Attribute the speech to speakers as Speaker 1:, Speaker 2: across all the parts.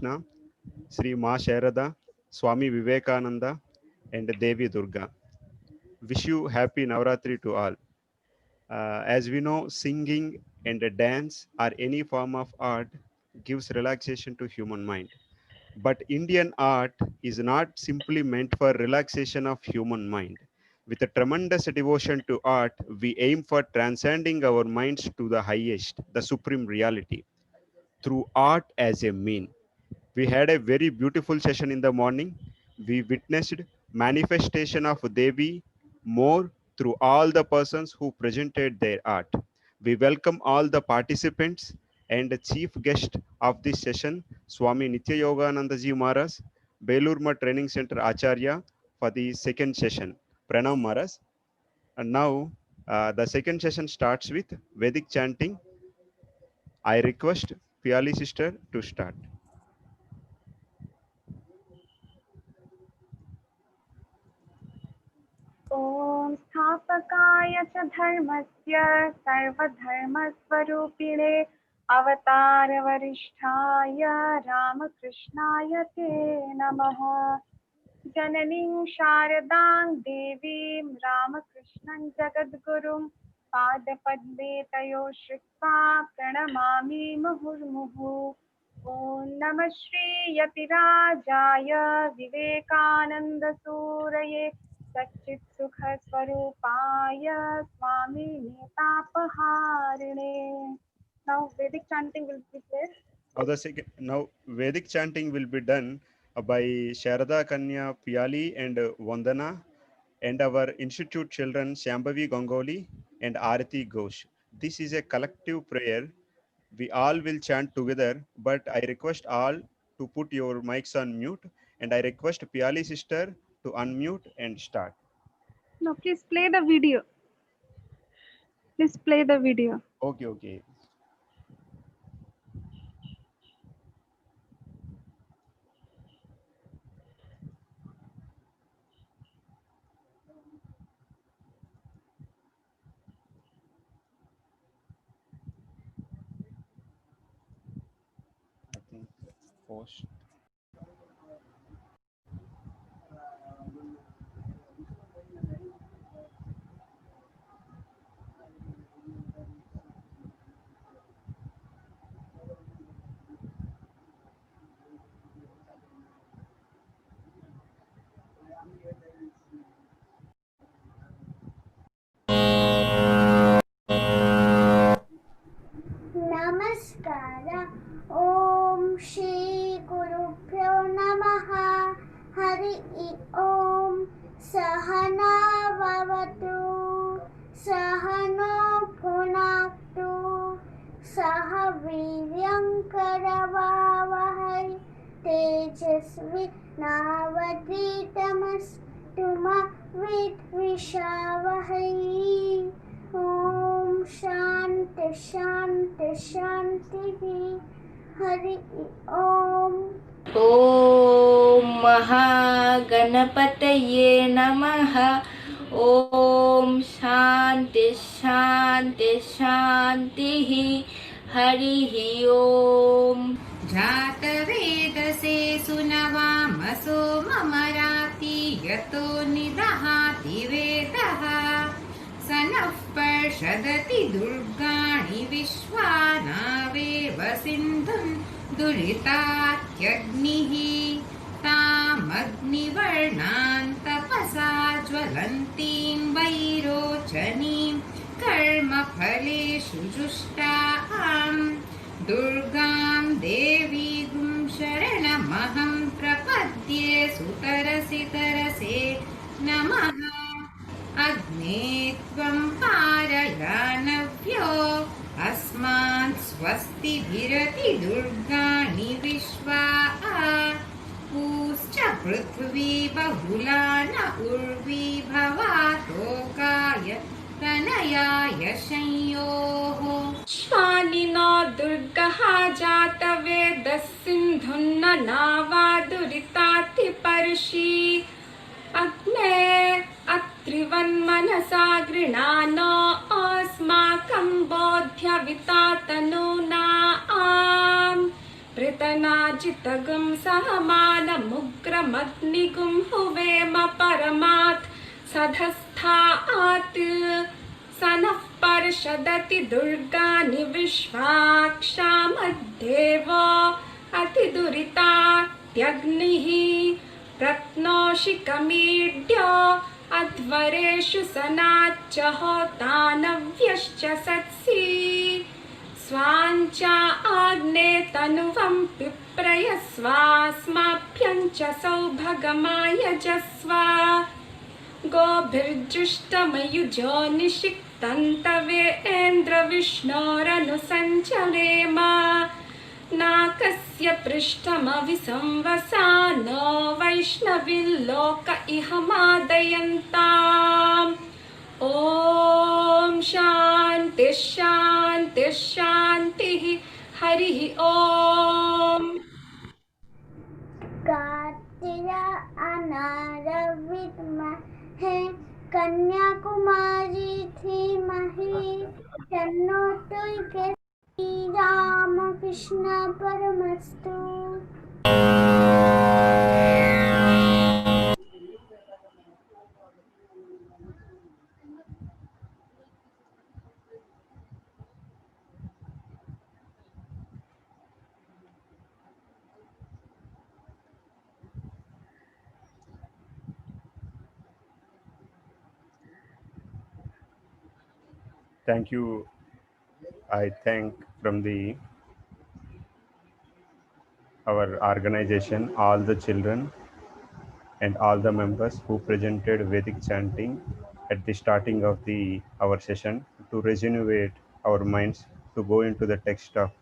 Speaker 1: Krishna, Sri Ma Sharada, Swami Vivekananda, and Devi Durga. Wish you happy Navratri to all. As we know, singing and dance or any form of art gives relaxation to human mind. But Indian art is not simply meant for relaxation of human mind. With a tremendous devotion to art, we aim for transcending our minds to the highest, the supreme reality, through art as a mean. We had a very beautiful session in the morning. We witnessed manifestation of Devi more through all the persons who presented their art. We welcome all the participants and the chief guest of this session, Swami Nityayoganandaji Maharaj, Belur Math Training Centre Acharya, for the second session. Pranam Maharaj. And now the second session starts with Vedic chanting. I request Piali sister to start.
Speaker 2: ॐ स्थापकाय च धर्मस्य सर्वधर्मस्वरूपिणे अवतारवरिष्ठाय रामकृष्णाय ते नमः। जननीं शारदां देवीं रामकृष्णं जगद्गुरुं पादपद्मे तयो श्रित्वा प्रणमामि मुहुर्मुहुः। ॐ नमः श्रीयतिराजाय विवेकानन्दसूरये सच्चित्सुखस्वरूपाय स्वामी तापहारिणे। Now Vedic chanting will be played.
Speaker 1: Now Vedic chanting will be done by Sharada Kanya Piali and Vandana and our institute children Shambhavi Gangoli and Arati Ghosh. This is a collective prayer. We all will chant together, but I request all to put your mics on mute, and I request Piali sister to unmute and start.
Speaker 2: No, please play the video. Please play the video.
Speaker 1: Okay. I think post.
Speaker 3: Namaskara. Om Shri Gurubhyo Namaha. Hari Om. Sahana Vavatu. Sahano Bhunaktu. Sahaviryam Karavavahai. Tejasvi Navadvitamastu ma Vidvishavahai. Om Shanti Shanti Shanti. Hari Om.
Speaker 4: ॐ महागणपतये नमः। ॐ शान्ति शान्ति शान्तिः। हरिः ॐ।
Speaker 5: जातवेदसे सुनवामसो ममराति यतो निदहाति वेदः। स नः पर्षदति दुर्गाणि विश्वानावेव सिन्धुं दुरितात्यग्निः। तामग्निवर्णां तपसा ज्वलन्तीं वैरोचनीं कर्मफलेषु जुष्टां दुर्गां देवीं शरणमहं प्रपद्ये। सुतरसि तरसे नमः। अग्ने त्वं पारयानव्यो अस्मान् स्वस्तिभिरति दुर्गाणि विश्वा। पूश्च पृथ्वी बहुला न उर्वी भवातोकाय तनयाय संयोः।
Speaker 6: श्वानिनो दुर्गः जातवेदः सिन्धुन्न नावादुरितातिपर्षि। अग्ने अत्रिवन्मनसा गृणानो अस्माकं बोध्यविता तनूना। पृतनाजितगुं सहमानमुग्रमग्निगुं हुवेम परमात् सधस्थात् स नः पर्षदति दुर्गानि विश्वाक्षामद्देवो अतिदुरितात्यग्निः रत्नोषिकमीड्यो अध्वरेषु सनाच्च होतानव्यश्च सत्सि स्वाञ्च आग्ने तनुवं पिप्रयस्वास्माभ्यं च सौभगमायजस्व गोभिर्जुष्टमयुजो निषिक्तन्तवेन्द्रविष्णोरनुसञ्चरेम नाकस्य पृष्ठमविसंवसानो वैष्णविल्लोक इह मादयन्ताम् ॐ शान्ति शान्ति शान्तिः हरिः ॐ
Speaker 3: कार्तिया अनारविद्महे कन्याकुमारी धीमहि तन्नो दुर्गे Ramakrishna परमस्तु।
Speaker 1: Thank you. I thank from our organization all the children and all the members who presented Vedic chanting at the starting of our session to regenerate our minds to go into the text of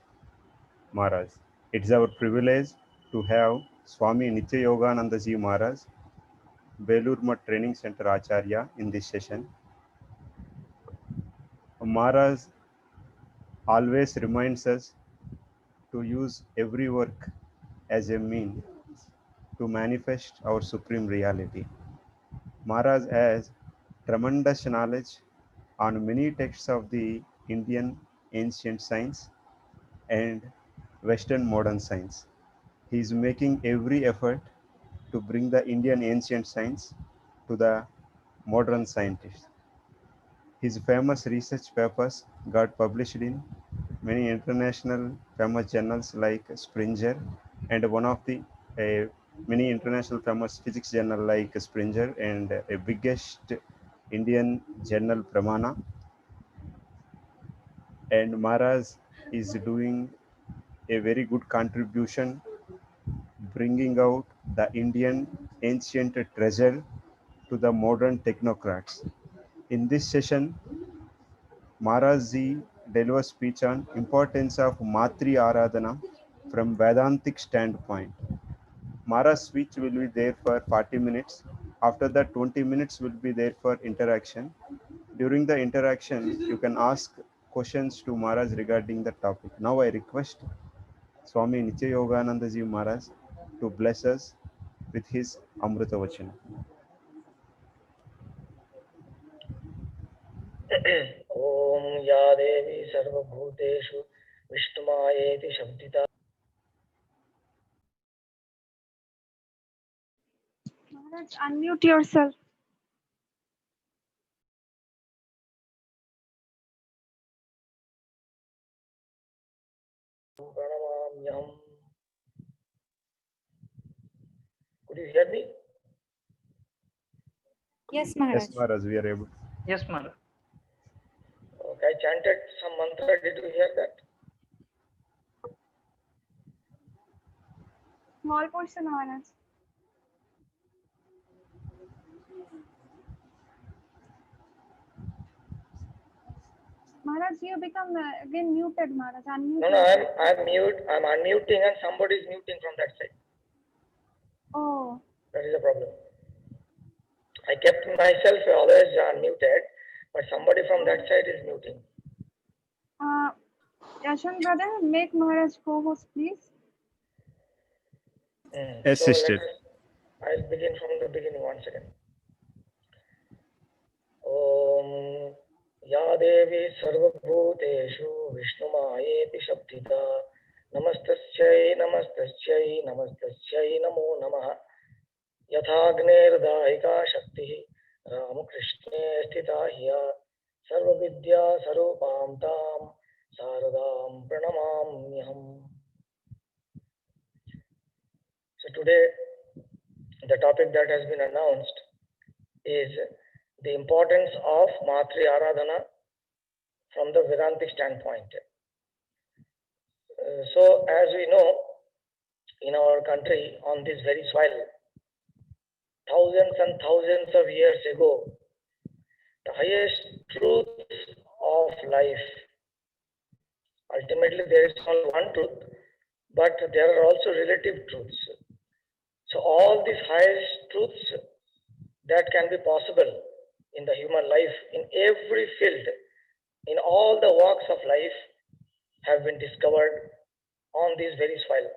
Speaker 1: Maharaj. It is our privilege to have Swami Nityayoganandaji Maharaj, Belur Math Training Centre Acharya in this session. Maharaj always reminds us to use every work as a means to manifest our supreme reality. Maharaj has tremendous knowledge on many texts of the Indian ancient science and Western modern science. He is making every effort to bring the Indian ancient science to the modern scientists. His famous research papers got published in many international famous journals like Springer and one of the many international famous physics journal like Springer and a biggest Indian journal Pramana. And Maharaj is doing a very good contribution bringing out the Indian ancient treasure to the modern technocrats. In this session, Maharaj Ji delivers speech on importance of Matri Aaradhana from Vedantic standpoint. Maharaj's speech will be there for 40 minutes. After that, 20 minutes will be there for interaction. During the interaction, you can ask questions to Maharaj regarding the topic. Now I request Swami Nityayoganandaji Maharaj to bless us with his Amrita Vachana.
Speaker 7: ओम या देवी सर्वभूतेषु विष्णुमायेति शब्दिता
Speaker 2: Maharaj, unmute yourself.
Speaker 7: प्रणमाम्यहम्. Could you hear me?
Speaker 8: Yes, Maharaj.
Speaker 1: Yes, Maharaj, we are able.
Speaker 9: Yes, Maharaj.
Speaker 7: Okay, I chanted some mantra. Did you hear that?
Speaker 2: Small portion, Maharaj. Maharaj, you become again muted, Maharaj. Unmute.
Speaker 7: No, I'm mute. I'm unmuting and somebody is muting from that side.
Speaker 2: Oh.
Speaker 7: That is the problem. I kept myself always unmuted, but somebody from that side is muting.
Speaker 2: Yashan brother, make Maharaj co-host, please.
Speaker 1: Assisted.
Speaker 7: I'll begin from the beginning once again. Om या देवी सर्वभूतेषु विष्णुमायेति शब्दिता Namastasyai namastasyai namastasyai namo namah. Yathagnerdaika shakti Ramakrishne sthita hiya sarva vidya sarupam tam saradam pranamamyaham. So today the topic that has been announced is the importance of Matri Aaradhana from the Vedantic standpoint. So as we know, in our country, on this very soil, thousands and thousands of years ago, the highest truths of life. Ultimately, there is only one truth, but there are also relative truths. So all these highest truths that can be possible in the human life, in every field, in all the walks of life, have been discovered on this very soil,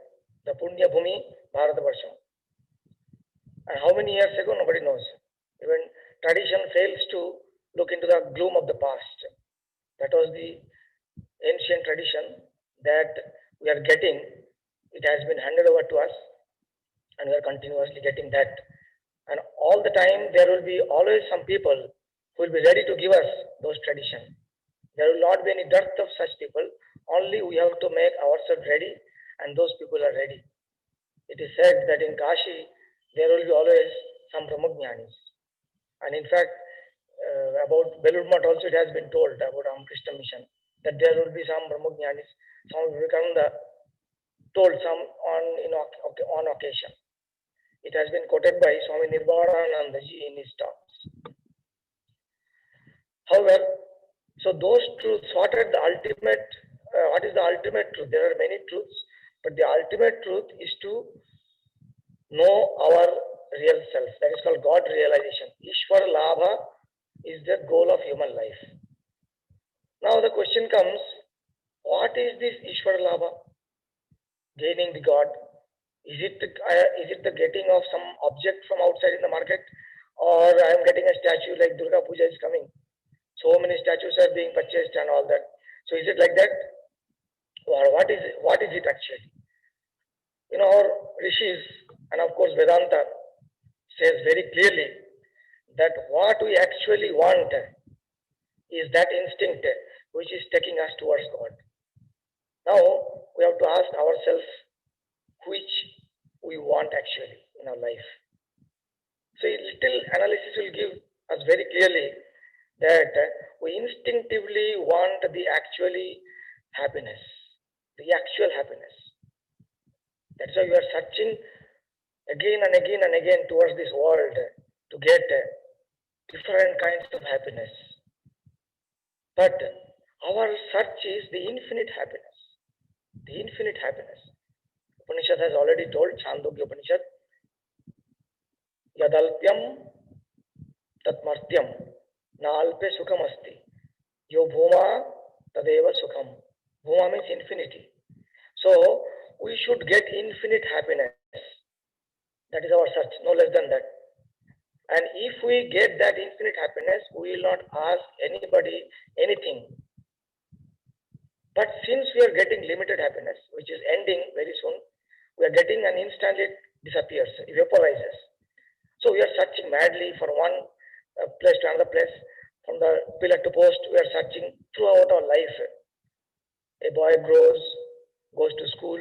Speaker 7: the Punya Bhumi, Bharatavarsha. And how many years ago, nobody knows. Even tradition fails to look into the gloom of the past. That was the ancient tradition that we are getting. It has been handed over to us, and we are continuously getting that. And all the time, there will be always some people who will be ready to give us those traditions. There will not be any dearth of such people. Only we have to make ourselves ready, and those people are ready. It is said that in Kashi, there will be always some Brahmachari. And in fact, about Belur Math also it has been told about Ramakrishna mission that there will be some Brahmachari. Swami Vivekananda told some on occasion. It has been quoted by Swami Nityayoganandaji in his talks. However, so those truths, what is the ultimate truth? There are many truths, but the ultimate truth is to know our real self. That is called God realization. Ishwar Labha is the goal of human life. Now the question comes, what is this Ishwar Labha? Gaining the God. Is it the getting of some object from outside in the market, or I am getting a statue like Durga Puja is coming? So many statues are being purchased and all that. So is it like that? Or what is it actually? You know, our rishis and of course Vedanta says very clearly that what we actually want is that instinct which is taking us towards God. Now we have to ask ourselves which we want actually in our life. So a little analysis will give us very clearly that we instinctively want the actually happiness, the actual happiness. That's why we are searching again and again and again towards this world to get different kinds of happiness. But our search is the infinite happiness. The infinite happiness. Upanishad has already told, Chandogya Upanishad, Yadalpyam Tatmartyam Nalpe Sukham Asti. Yo Bhuma Tadeva Sukham. Bhuma means infinity. So we should get infinite happiness. That is our search, no less than that. And if we get that infinite happiness, we will not ask anybody anything. But since we are getting limited happiness, which is ending very soon, we are getting an instant it disappears, evaporizes. So we are searching madly for one place to another place. From the pillar to post, we are searching throughout our life. A boy grows, goes to school,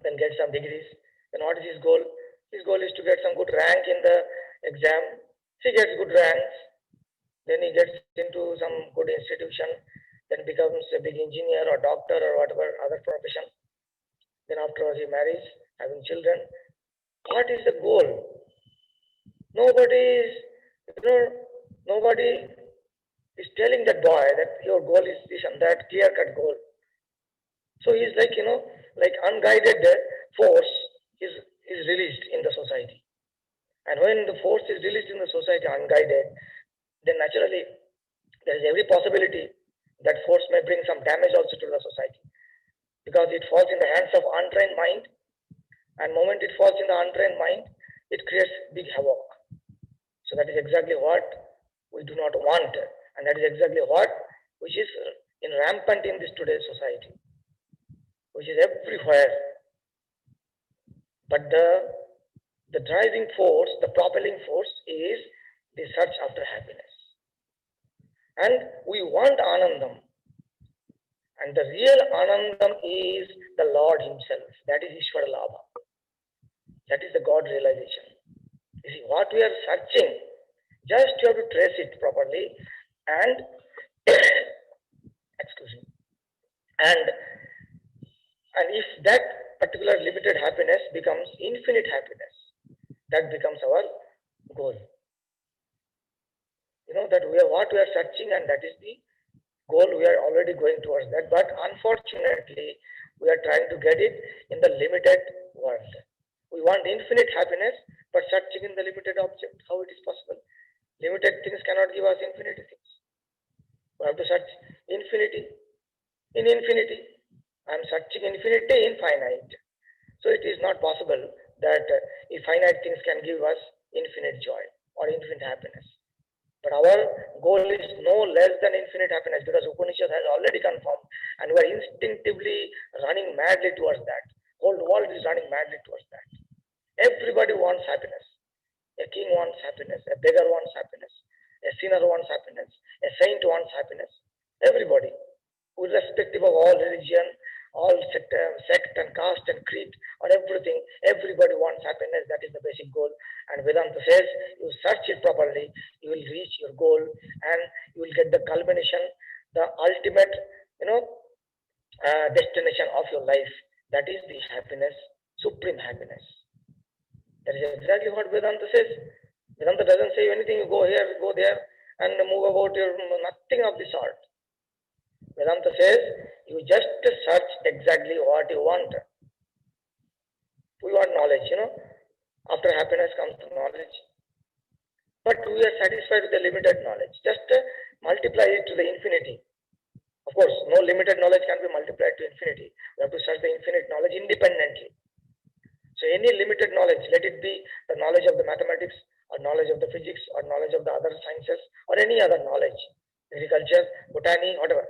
Speaker 7: then gets some degrees. Then what is his goal? His goal is to get some good rank in the exam. He gets good ranks. Then he gets into some good institution. Then becomes a big engineer or doctor or whatever other profession. Then afterwards he marries, having children. What is the goal? Nobody is telling that boy that your goal is this and that, clear-cut goal. So he's like, like unguided force is released in the society. And when the force is released in the society unguided, then naturally there is every possibility that force may bring some damage also to the society. Because it falls in the hands of untrained mind, and moment it falls in the untrained mind, it creates big havoc. So that is exactly what we do not want, and that is exactly what which is in rampant in this today's society. which is everywhere. But the driving force, the propelling force is the search after happiness. And we want Anandam. And the real Anandam is the Lord Himself. That is Ishvara Labha. That is the God realization. You see, what we are searching, just you have to trace it properly and excuse me. And if that particular limited happiness becomes infinite happiness, that becomes our goal. You know that what we are searching, and that is the goal. We are already going towards that, but unfortunately, we are trying to get it in the limited world. We want infinite happiness, but searching in the limited object. How it is possible? Limited things cannot give us infinite things. We have to search infinity in infinity. I am searching infinity in finite. So it is not possible that finite things can give us infinite joy or infinite happiness. But our goal is no less than infinite happiness, because Upanishad has already confirmed, and we are instinctively running madly towards that. Whole world is running madly towards that. Everybody wants happiness. A king wants happiness. A beggar wants happiness. A sinner wants happiness. A saint wants happiness. Everybody, irrespective of all religion, all sect and caste and creed or everything, everybody wants happiness. That is the basic goal. And Vedanta says, you search it properly, you will reach your goal, and you will get the culmination, the ultimate, destination of your life. That is the happiness, supreme happiness. That is exactly what Vedanta says. Vedanta doesn't say anything, you go here, go there, and move about your nothing of the sort. Vedanta says, you just search exactly what you want. We want knowledge, After happiness comes knowledge. But we are satisfied with the limited knowledge. Just multiply it to the infinity. Of course, no limited knowledge can be multiplied to infinity. We have to search the infinite knowledge independently. So any limited knowledge, let it be the knowledge of the mathematics, or knowledge of the physics, or knowledge of the other sciences, or any other knowledge, agriculture, botany, whatever.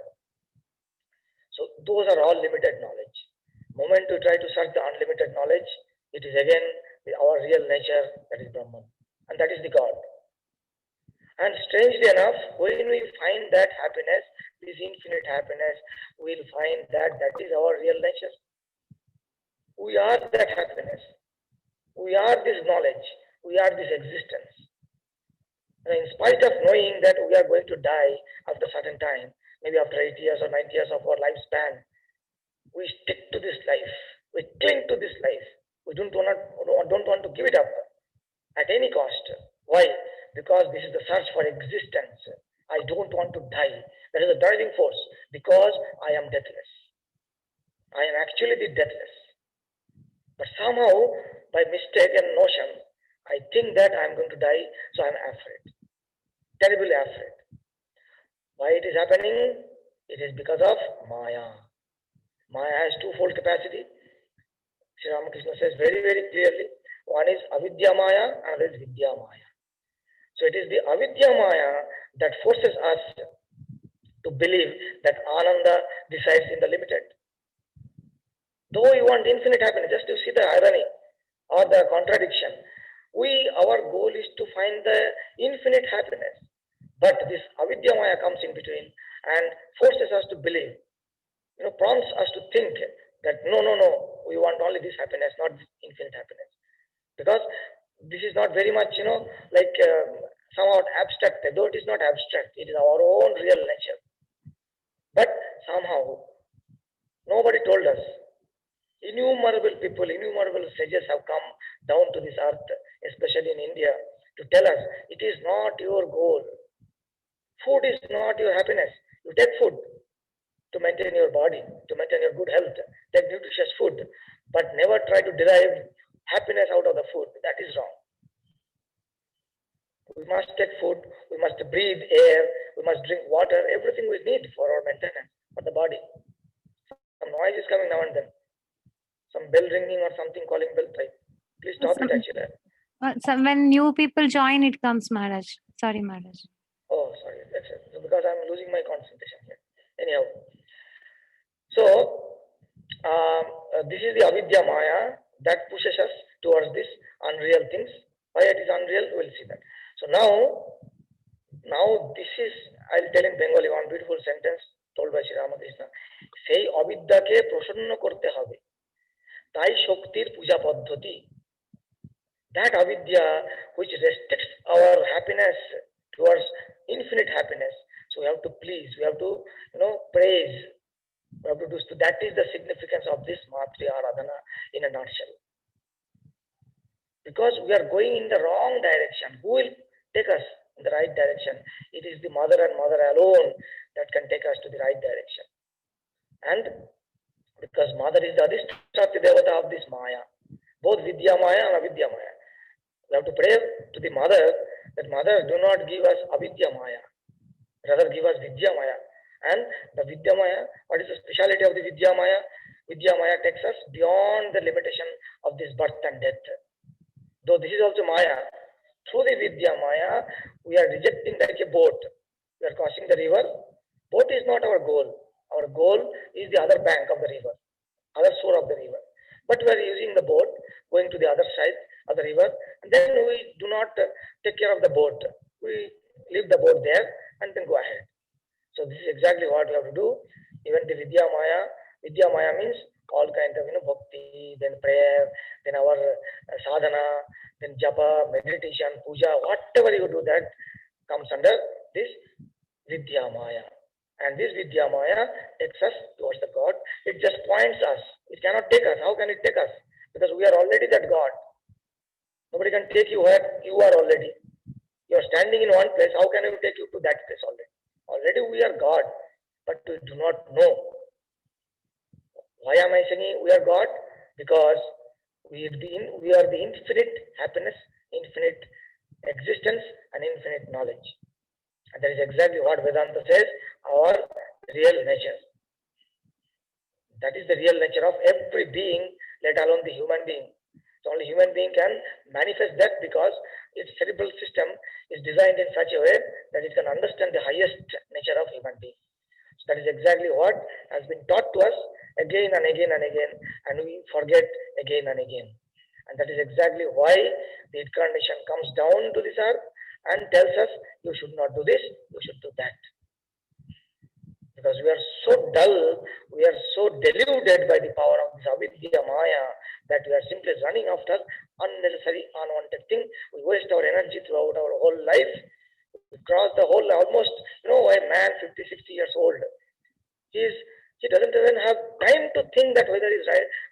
Speaker 7: So those are all limited knowledge. Moment you try to search the unlimited knowledge, it is again our real nature, that is Brahman, and that is the God. And strangely enough, when we find that happiness, this infinite happiness, we will find that that is our real nature. We are that happiness. We are this knowledge. We are this existence. And in spite of knowing that we are going to die after a certain time, maybe after 80 years or 90 years of our lifespan, we stick to this life. We cling to this life. We don't want to give it up at any cost. Why? Because this is the search for existence. I don't want to die. That is the driving force. Because I am deathless. I am actually the deathless. But somehow, by mistaken notion, I think that I am going to die, so I am afraid. Terribly afraid. Why it is happening? It is because of Maya. Maya has twofold capacity. Sri Ramakrishna says very, very clearly. One is Avidya Maya, another is Vidya Maya. So it is the Avidya Maya that forces us to believe that Ananda resides in the limited. Though we want infinite happiness, just to see the irony or the contradiction, our goal is to find the infinite happiness. But this Avidya Maya comes in between and forces us to believe, prompts us to think that no, we want only this happiness, not this infinite happiness. Because this is not very much, somewhat abstract, though it is not abstract, it is our own real nature. But somehow, nobody told us. Innumerable people, innumerable sages have come down to this earth, especially in India, to tell us it is not your goal. Food is not your happiness. You take food to maintain your body, to maintain your good health. Take nutritious food, but never try to derive happiness out of the food. That is wrong. We must take food, we must breathe air, we must drink water, everything we need for our maintenance, for the body. Some noise is coming now and then. Some bell ringing or something calling bell type. Please stop it actually.
Speaker 2: So when new people join, it comes, Maharaj. Sorry, Maharaj.
Speaker 7: Oh, sorry. That's it. Because I'm losing my concentration here. Anyhow. So, This is the avidya maya that pushes us towards this unreal things. Why it is unreal, we'll see that. So now this is, I'll tell in Bengali one beautiful sentence told by Sri Ramakrishna. সেই অবিদ্যাকে প্রসন্ন করতে হবে, তাই শক্তির পূজা পদ্ধতি. That avidya which restricts our happiness towards infinite happiness. So we have to please, we have to praise, we have to do. So that is the significance of this Matri Aaradhana in a nutshell. Because we are going in the wrong direction. Who will take us in the right direction? It is the mother and mother alone that can take us to the right direction. And because mother is the Adhisthati Devata of this Maya, both Vidya Maya and Avidya Maya. We have to pray to the mother that mother, do not give us Avidya Maya, rather give us Vidya Maya. And the Vidya Maya, what is the speciality of the Vidya Maya? Vidya Maya takes us beyond the limitation of this birth and death. Though this is also Maya, through the Vidya Maya, we are rejecting like a boat. We are crossing the river. Boat is not our goal. Our goal is the other bank of the river, other shore of the river. But we are using the boat, going to the other side of the river, and then we do not take care of the boat. We leave the boat there and then go ahead. So this is exactly what we have to do. Even the Vidya Maya means all kinds of bhakti, then prayer, then our sadhana, then japa, meditation, puja, whatever you do, that comes under this Vidya Maya. And this Vidya Maya takes us towards the God. It just points us. It cannot take us. How can it take us? Because we are already that God. Nobody can take you where you are already. You are standing in one place. How can you take you to that place already? Already we are God, but we do not know. Why am I saying we are God? Because we are the infinite happiness, infinite existence, and infinite knowledge. And that is exactly what Vedanta says, our real nature. That is the real nature of every being, let alone the human being. So only human being can manifest that because its cerebral system is designed in such a way that it can understand the highest nature of human being. So that is exactly what has been taught to us again and again and again, and we forget again and again. And that is exactly why the incarnation comes down to this earth and tells us, you should not do this, you should do that. Because we are so dull, we are so deluded by the power of this avidya maya that we are simply running after unnecessary, unwanted thing. We waste our energy throughout our whole life. We cross the whole, almost, a man 50, 60 years old, he doesn't even have time to think that whether he's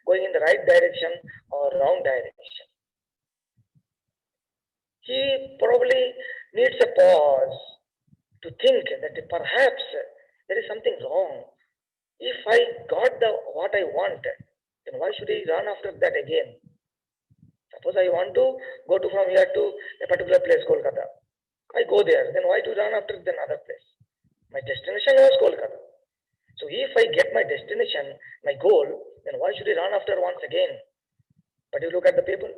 Speaker 7: going in the right direction or wrong direction. He probably needs a pause to think that perhaps there is something wrong. If I got what I want, then why should I run after that again? Suppose I want to go from here to a particular place, Kolkata. I go there, then why to run after another place? My destination was Kolkata. So if I get my destination, my goal, then why should I run after once again? But you look at the people.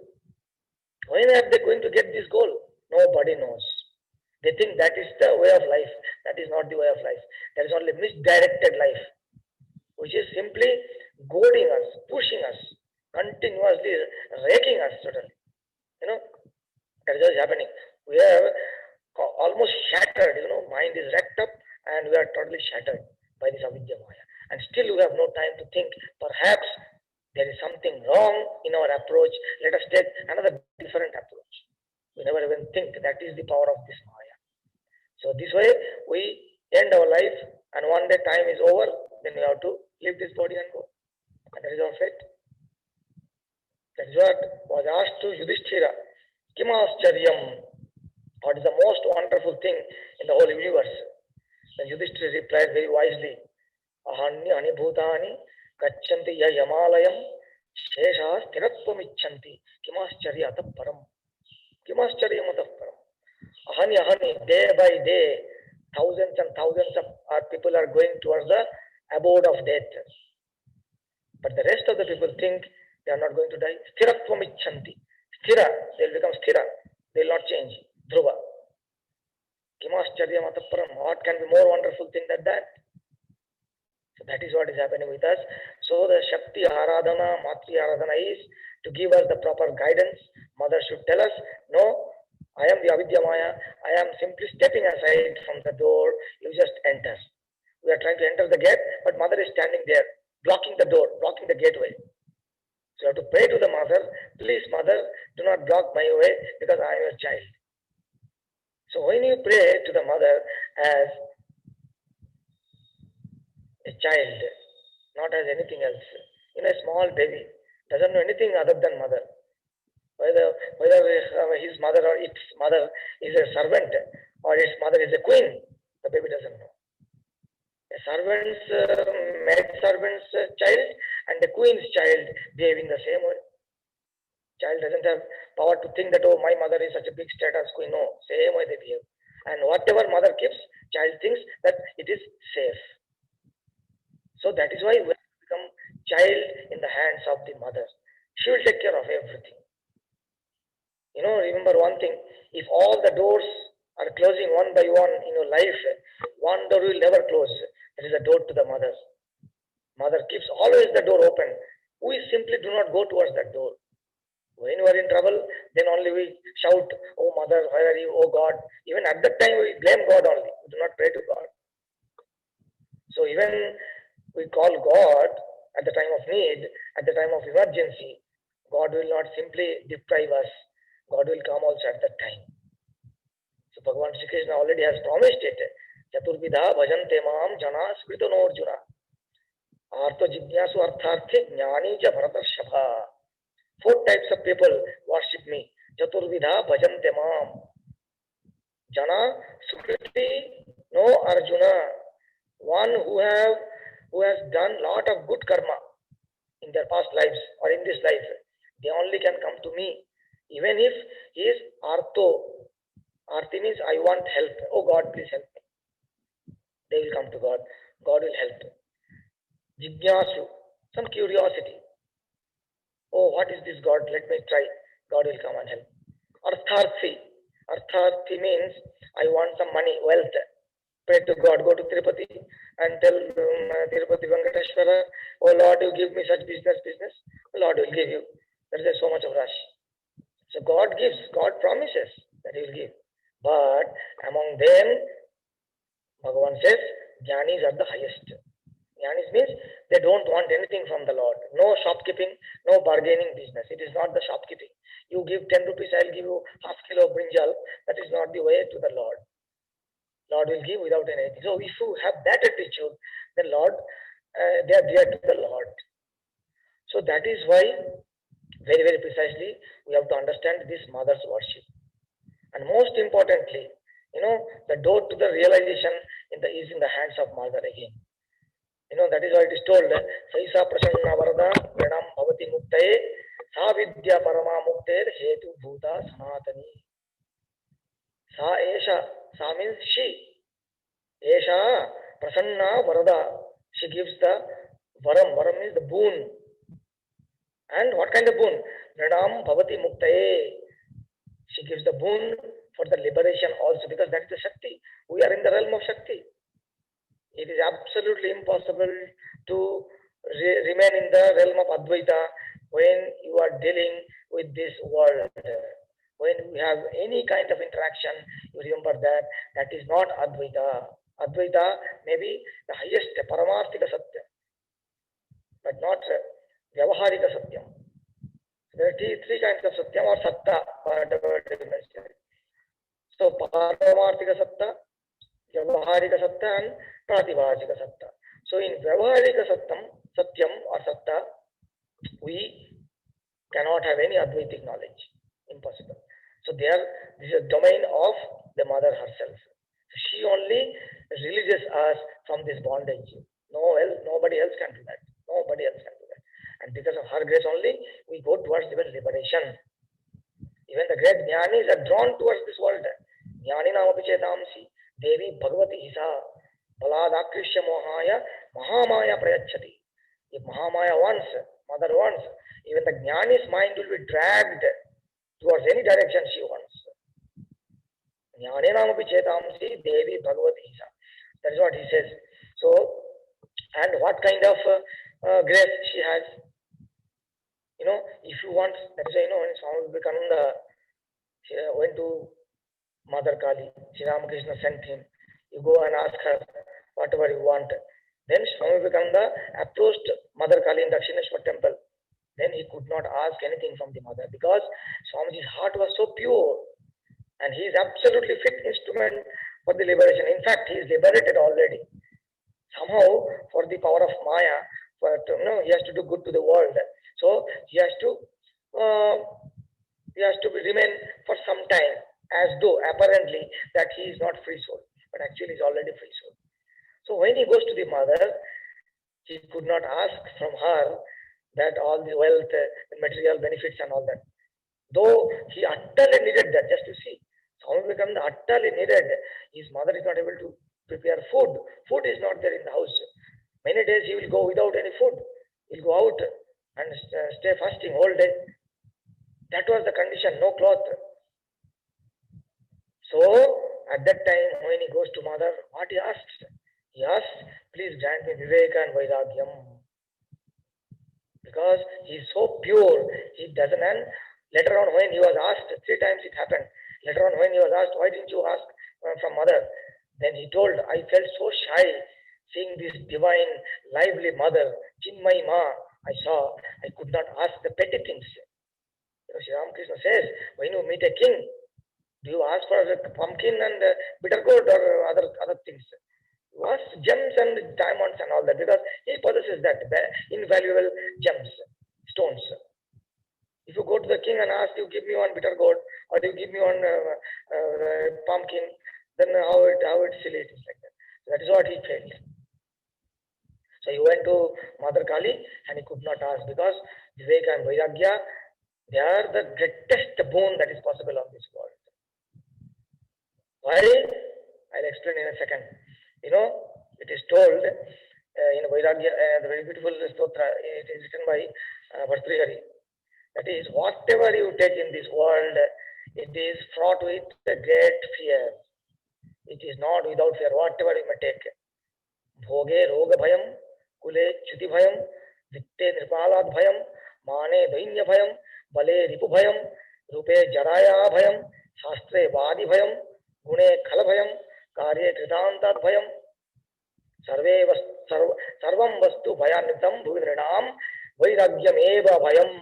Speaker 7: When are they going to get this goal? Nobody knows. They think that is the way of life. That is not the way of life. That is only misdirected life, which is simply goading us, pushing us, continuously raking us totally. That is what is happening. We are almost shattered, mind is wrecked up and we are totally shattered by this avidya maya. And still we have no time to think, perhaps there is something wrong in our approach. Let us take another different approach. We never even think. That is the power of this maya. So this way we end our life, and one day time is over, then we have to leave this body and go. And that is our fate. That is what was asked to Yudhishthira. Kim Acharyam? What is the most wonderful thing in the whole universe? Then Yudhishthira replied very wisely, Ahanya anibhutani gachanti ya yamalayam shesha stiratvam icchanti kimascharya atah param. Kimascharya atah param. Ahani, day by day, thousands and thousands of our people are going towards the abode of death. But the rest of the people think they are not going to die. Stiratvam icchanti. Stira, they will become stira. They will not change. Dhruva. Kimascharya atah param. What can be more wonderful thing than that? So So that is what is happening with us. So the Shakti Aaradhana, Matri Aaradhana is to give us the proper guidance. Mother should tell us, no, I am the Avidya Maya. I am simply stepping aside from the door. You just enter. We are trying to enter the gate, but mother is standing there, blocking the door, blocking the gateway. So you have to pray to the mother, please mother, do not block my way because I am your child. So when you pray to the mother as a child, not as anything else, a small baby, doesn't know anything other than mother. Whether his mother or its mother is a servant or its mother is a queen, the baby doesn't know. A servant's maid servant's child and a queen's child behaving the same way. Child doesn't have power to think that, oh, my mother is such a big status queen. No, same way they behave. And whatever mother keeps, child thinks that it is safe. So that is why we become child in the hands of the mother. She will take care of everything. Remember one thing, if all the doors are closing one by one in your life, one door will never close. That is the door to the mother. Mother keeps always the door open. We simply do not go towards that door. When we are in trouble, then only we shout, oh mother, where are you? Oh God. Even at that time we blame God only. We do not pray to God. So even we call God at the time of need, at the time of emergency, God will not simply deprive us. God will come also at that time. So Bhagavan Shri Krishna already has promised it. Chaturvidha bhajante mam jana skrito no arjuna. Artha jignasu artharthi jnani ja bharatarshapha. 4 types of people worship me. Chaturvidha bhajante mam. Jana sukriti no arjuna. One who has done lot of good karma in their past lives or in this life. They only can come to me. Even if he is artho. Arti means I want help. Oh God, please help me. They will come to God. God will help them. Jignasu, some curiosity. Oh, what is this God? Let me try. God will come and help. Artharthi. Artharthi means I want some money, wealth. Pray to God. Go to Tirupati and tell Tirupati Venkateshwara, oh Lord, you give me such business. Lord will give you. There is so much of rush. So God gives. God promises that he will give. But among them, Bhagavan says, Jnanis are the highest. Jnanis means they don't want anything from the Lord. No shopkeeping, no bargaining business. It is not the shopkeeping. You give 10 rupees, I'll give you half kilo of brinjal. That is not the way to the Lord. Lord will give without anything. So if you have that attitude, then Lord, they are dear to the Lord. So that is why, very, very precisely, we have to understand this mother's worship. And most importantly, the door to the realization is in the hands of mother again. That is why it is told, Saisa Prasanna Varada Pranam Bhavati Muktaye Sa Vidya Parama Mukter Hetu Bhuta Sanatani. Sa Esha, Sa means she. Esha Prasanna Varada. She gives the Varam. Varam means the boon. And what kind of boon? Pranam Bhavati Muktaye. She gives the boon for the liberation also, because that is the Shakti. We are in the realm of Shakti. It is absolutely impossible to remain in the realm of Advaita when you are dealing with this world. When you have any kind of interaction, you remember that that is not Advaita. Advaita may be the highest Paramarthika Satyam, but not Vyavaharika Satyam. There are 3 kinds of Satyam or Satta, whatever it is mentioned. So Paramarthika Satta, Vyavaharika Satta and Pratibhajika Satta. So in Vyavaharika Satyam or Satta, we cannot have any Advaitic knowledge. Impossible. So this is a domain of the mother herself. She only releases us from this bondage. Nobody else can do that. Nobody else can do that. And because of her grace only, we go towards even liberation. Even the great Jnanis are drawn towards this world. Jnanina apichetamsi Devi Bhagavati Hisa Baladakrishya Mohaya Mahamaya Prayachati. If Mahamaya wants, mother wants, even the Jnani's mind will be dragged towards any direction she wants. Jnanina apichetamsi Devi Bhagavati Hisa. That is what he says. So and what kind of grace she has. If you want, that is why, when Swami Vivekananda went to Mother Kali, Sri Ramakrishna sent him, you go and ask her whatever you want. Then Swami Vivekananda approached Mother Kali in Dakshineshwar temple. Then he could not ask anything from the mother because Swamiji's heart was so pure and he is absolutely fit instrument for the liberation. In fact, he is liberated already. Somehow, for the power of Maya, he has to do good to the world. So he has to remain for some time, as though apparently that he is not free soul, but actually he is already free soul. So when he goes to the mother, he could not ask from her that all the wealth, the material benefits and all that. Though he utterly needed that, just to see, Swami Vivekananda utterly needed. His mother is not able to prepare food. Food is not there in the house. Many days he will go without any food. He'll go out and stay fasting all day. That was the condition, no cloth. So at that time, when he goes to mother, what he asks? He asks, please grant me Viveka and Vairagyam. Because he is so pure, he doesn't. And later on, when he was asked, 3 times it happened. Later on, when he was asked, why didn't you ask from mother? Then he told, I felt so shy seeing this divine, lively mother, Chinmay Ma. I saw, I could not ask the petty things. Sri Ramakrishna says, when you meet a king, do you ask for a pumpkin and bitter gourd or other things? You ask gems and diamonds and all that because he possesses that invaluable gems, stones. If you go to the king and ask, you give me one bitter gourd or you give me one pumpkin, then how silly it is like that. So that is what he felt. So he went to Mother Kali and he could not ask because Viveka and Vairagya, they are the greatest boon that is possible on this world. Why? I'll explain in a second. It is told in Vairagya, the very beautiful stotra, it is written by Bhartrihari. That is, whatever you take in this world, it is fraught with a great fear. It is not without fear, whatever you may take. Bhoge roga bhayam, kule chuti bhayam, vitte nirpalad bhayam, mane dainya bhayam, bale ripu bhayam, rupe jaraya bhayam, shastre vadi bhayam, gune khala bhayam, karye kritantad bhayam, sarvam vastu bhayanidam bhuvidrinam, vairagyameva bhayam,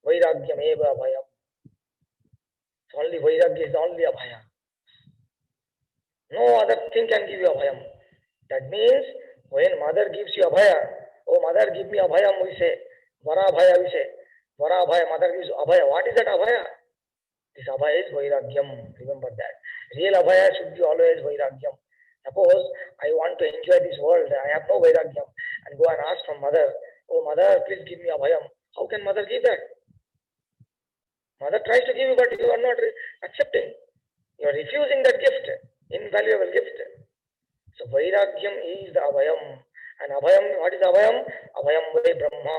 Speaker 7: vairagyameva bhayam. So only vairagya is only a bhaya. No other thing can give you a bhayam. That means when mother gives you a bhaya, oh mother give me a bhayam, we say, vara bhaya we say, vara bhaya, mother gives abhaya. What is that abhaya? This abhaya is vairagyam, remember that. Real abhaya should be always vairagyam. Suppose I want to enjoy this world, I have no vairagyam, and go and ask from mother, oh mother, please give me a bhayam. How can mother give that? Mother tries to give you, but you are not accepting. You are refusing that gift, invaluable gift. So vairagyam is the abhayam. And abhayam, what is abhayam? Abhayam vai Brahma.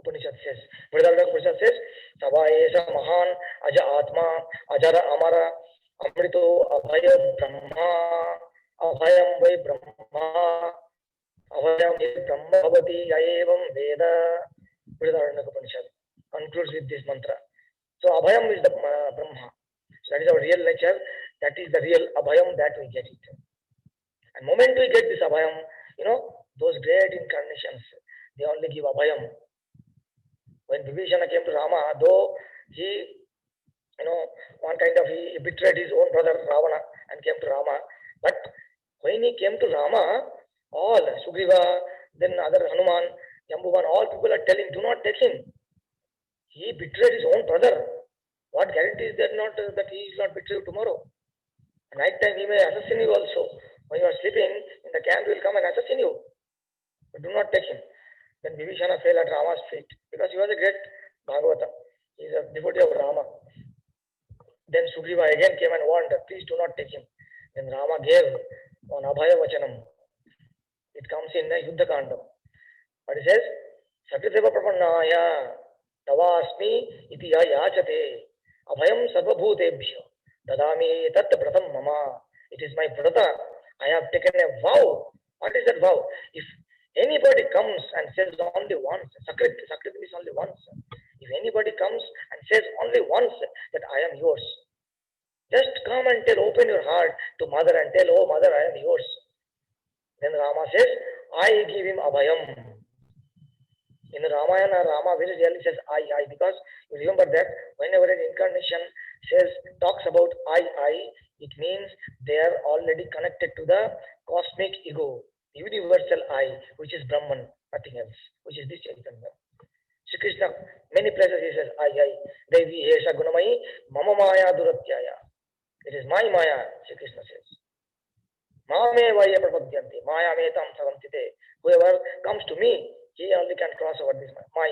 Speaker 7: Upanishad says, Upanishad says, Sava esa mahan aja atma ajara amara amrito abhayam Brahma. Abhayam vai Brahma. Abhayam vai Brahma bhavati yaevam veda. Upanishad concludes with this mantra. So abhayam is the Brahma. So that is our real nature. That is the real abhayam that we get it. And moment we get this abhayam, those great incarnations, they only give abhayam. When Vibhishana came to Rama, though he, one kind of he betrayed his own brother Ravana and came to Rama. But when he came to Rama, all Sugriva, then other Hanuman, Jambuvan, all people are telling, do not take him. He betrayed his own brother. What guarantee is there not that he is not betrayed tomorrow? At night time he may assassinate you also. When you are sleeping in the camp, he will come and assassinate you. But do not take him. Then Vibhishana fell at Rama's feet because he was a great Bhagavata. He is a devotee of Rama. Then Sugriva again came and warned, please do not take him. Then Rama gave on Abhaya Vachanam. It comes in Yuddha Kandam. But he says, Sakriteva Prapannaya Tavasmi iti ya yachate abhayam sarvabhutebhyo dadami tat pratham mama. It is my brother. I have taken a vow What is that vow? If anybody comes and says only once, Sakrit means only once. If anybody comes and says only once that I am yours, just come and tell, open your heart to mother and tell, oh mother, I am yours. Then Rama says, I give him abhayam. In Ramayana, Rama very rarely says I, because you remember that whenever an incarnation talks about I, it means they are already connected to the cosmic ego, the universal I, which is Brahman, nothing else, which is this Chaitanya. Shri Krishna, many places he says I, Devi Hesha Gunamai, Mama Maya Duratyaya. It is my Maya, Shri Krishna says. Mame Vaya Prapadyante, Maya Metam Savantite. Whoever comes to me, he only can cross over this my.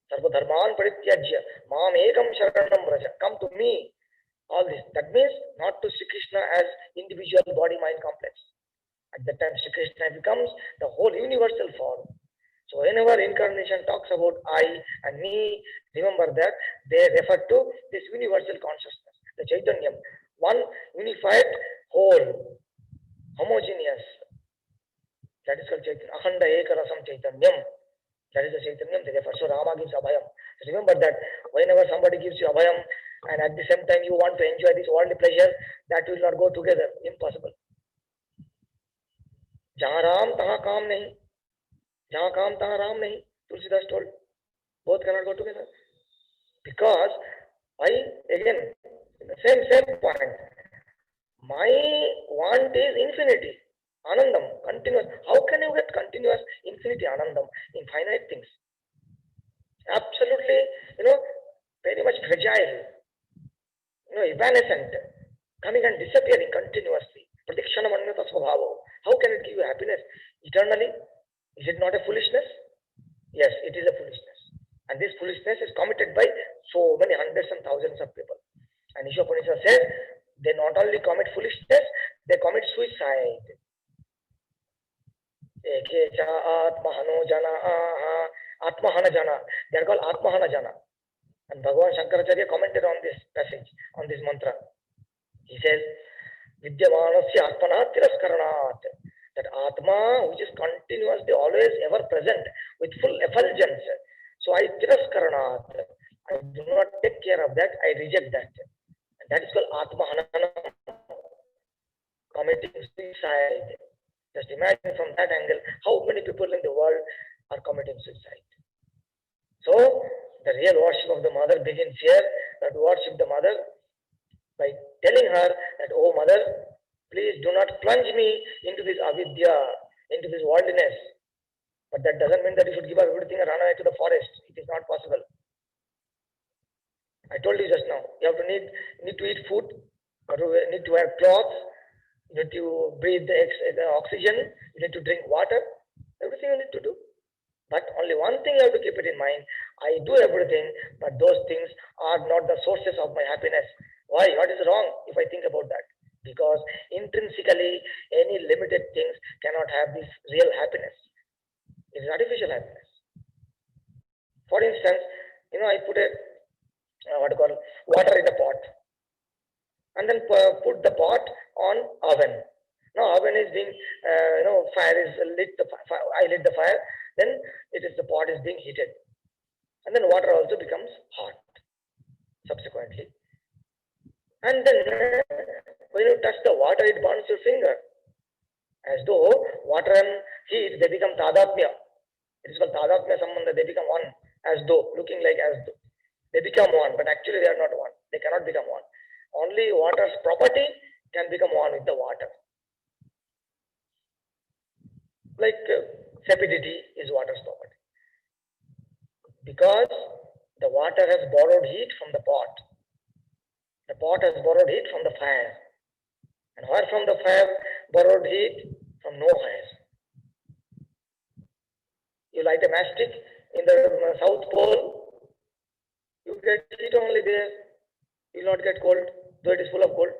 Speaker 7: Sarva dharman parityajya, mam ekam sharanam vraja. Come to me. All this. That means not to Sri Krishna as individual body-mind complex. At that time, Sri Krishna becomes the whole universal form. So whenever incarnation talks about I and me, remember that they refer to this universal consciousness, the Chaitanya, one unified whole, homogeneous. That is called Chaitanya. Akhanda Ekarasam Chaitanyam. That is the Chaitanyam they refer. So Rama gives abhayam. So remember that whenever somebody gives you abhayam and at the same time you want to enjoy this worldly pleasure, that will not go together. Impossible. Jahan Ram, tahan kaam nahi. Jahan kaam, tahan Ram nahi. Tulsidas told. Both cannot go together. Because again, same point. My want is infinity. Anandam, continuous. How can you get continuous infinity anandam in finite things? Absolutely, very much fragile, evanescent, coming and disappearing continuously. Pradikshanam anyata swabhavo. How can it give you happiness eternally? Is it not a foolishness? Yes, it is a foolishness. And this foolishness is committed by so many hundreds and thousands of people. And Isha Upanishad says, they not only commit foolishness, they commit suicide. Atmahano jana, Atmahana jana. They are called Atmahana jana. And Bhagavan Shankaracharya commented on this passage, on this mantra. He says, Vidyamanasya Atmana Tiraskaranaat. That Atma, which is continuously, always, ever present, with full effulgence. So I Tiraskaranaat. I do not take care of that, I reject that. And that is called Atmahananam, committing suicide. Just imagine from that angle how many people in the world are committing suicide. So the real worship of the mother begins here. That worship the mother by telling her that, oh mother, please do not plunge me into this avidya, into this worldliness. But that doesn't mean that you should give up everything and run away to the forest. It is not possible. I told you just now, you have to need to eat food, you need to wear clothes, you need to breathe the oxygen, you need to drink water, everything you need to do. But only one thing you have to keep it in mind, I do everything, but those things are not the sources of my happiness. Why? What is wrong if I think about that? Because intrinsically, any limited things cannot have this real happiness. It is artificial happiness. For instance, I put water in a pot and then put the pot on oven. Now oven is being, fire is lit. I lit the fire. Then the pot is being heated, and then water also becomes hot subsequently. And then when you touch the water, it burns your finger, as though water and heat, they become tadatmya. It is called tadatmya sambandha. They become one, as though, looking like as though. They become one, but actually they are not one. They cannot become one. Only water's property can become one with the water. Like sapidity is water's property. Because the water has borrowed heat from the pot. The pot has borrowed heat from the fire. And where from the fire borrowed heat? From no fire. You light a matchstick in the South Pole, you get heat only there. You will not get cold, though it is full of cold.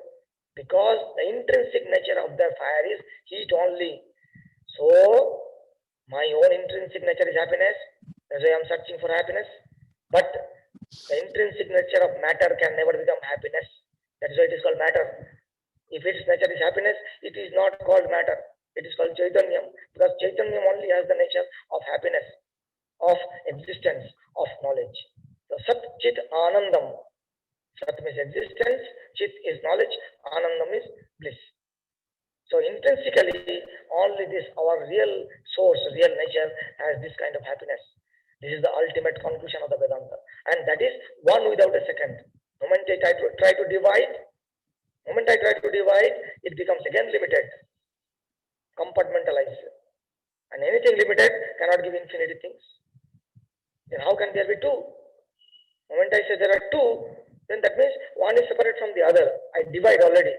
Speaker 7: Because the intrinsic nature of the fire is heat only. So, my own intrinsic nature is happiness. That's why I am searching for happiness. But the intrinsic nature of matter can never become happiness. That is why it is called matter. If its nature is happiness, it is not called matter. It is called Chaitanyam because Chaitanyam only has the nature of happiness, of existence, of knowledge. So Sat Chit Anandam. Sat means existence, Chit is knowledge, Anandam is bliss. So intrinsically, only this, our real source, real nature has this kind of happiness. This is the ultimate conclusion of the Vedanta. And that is one without a second. The moment I try to divide, it becomes again limited, compartmentalized. And anything limited cannot give infinity things. Then how can there be two? The moment I say there are two, then that means one is separate from the other. I divide already.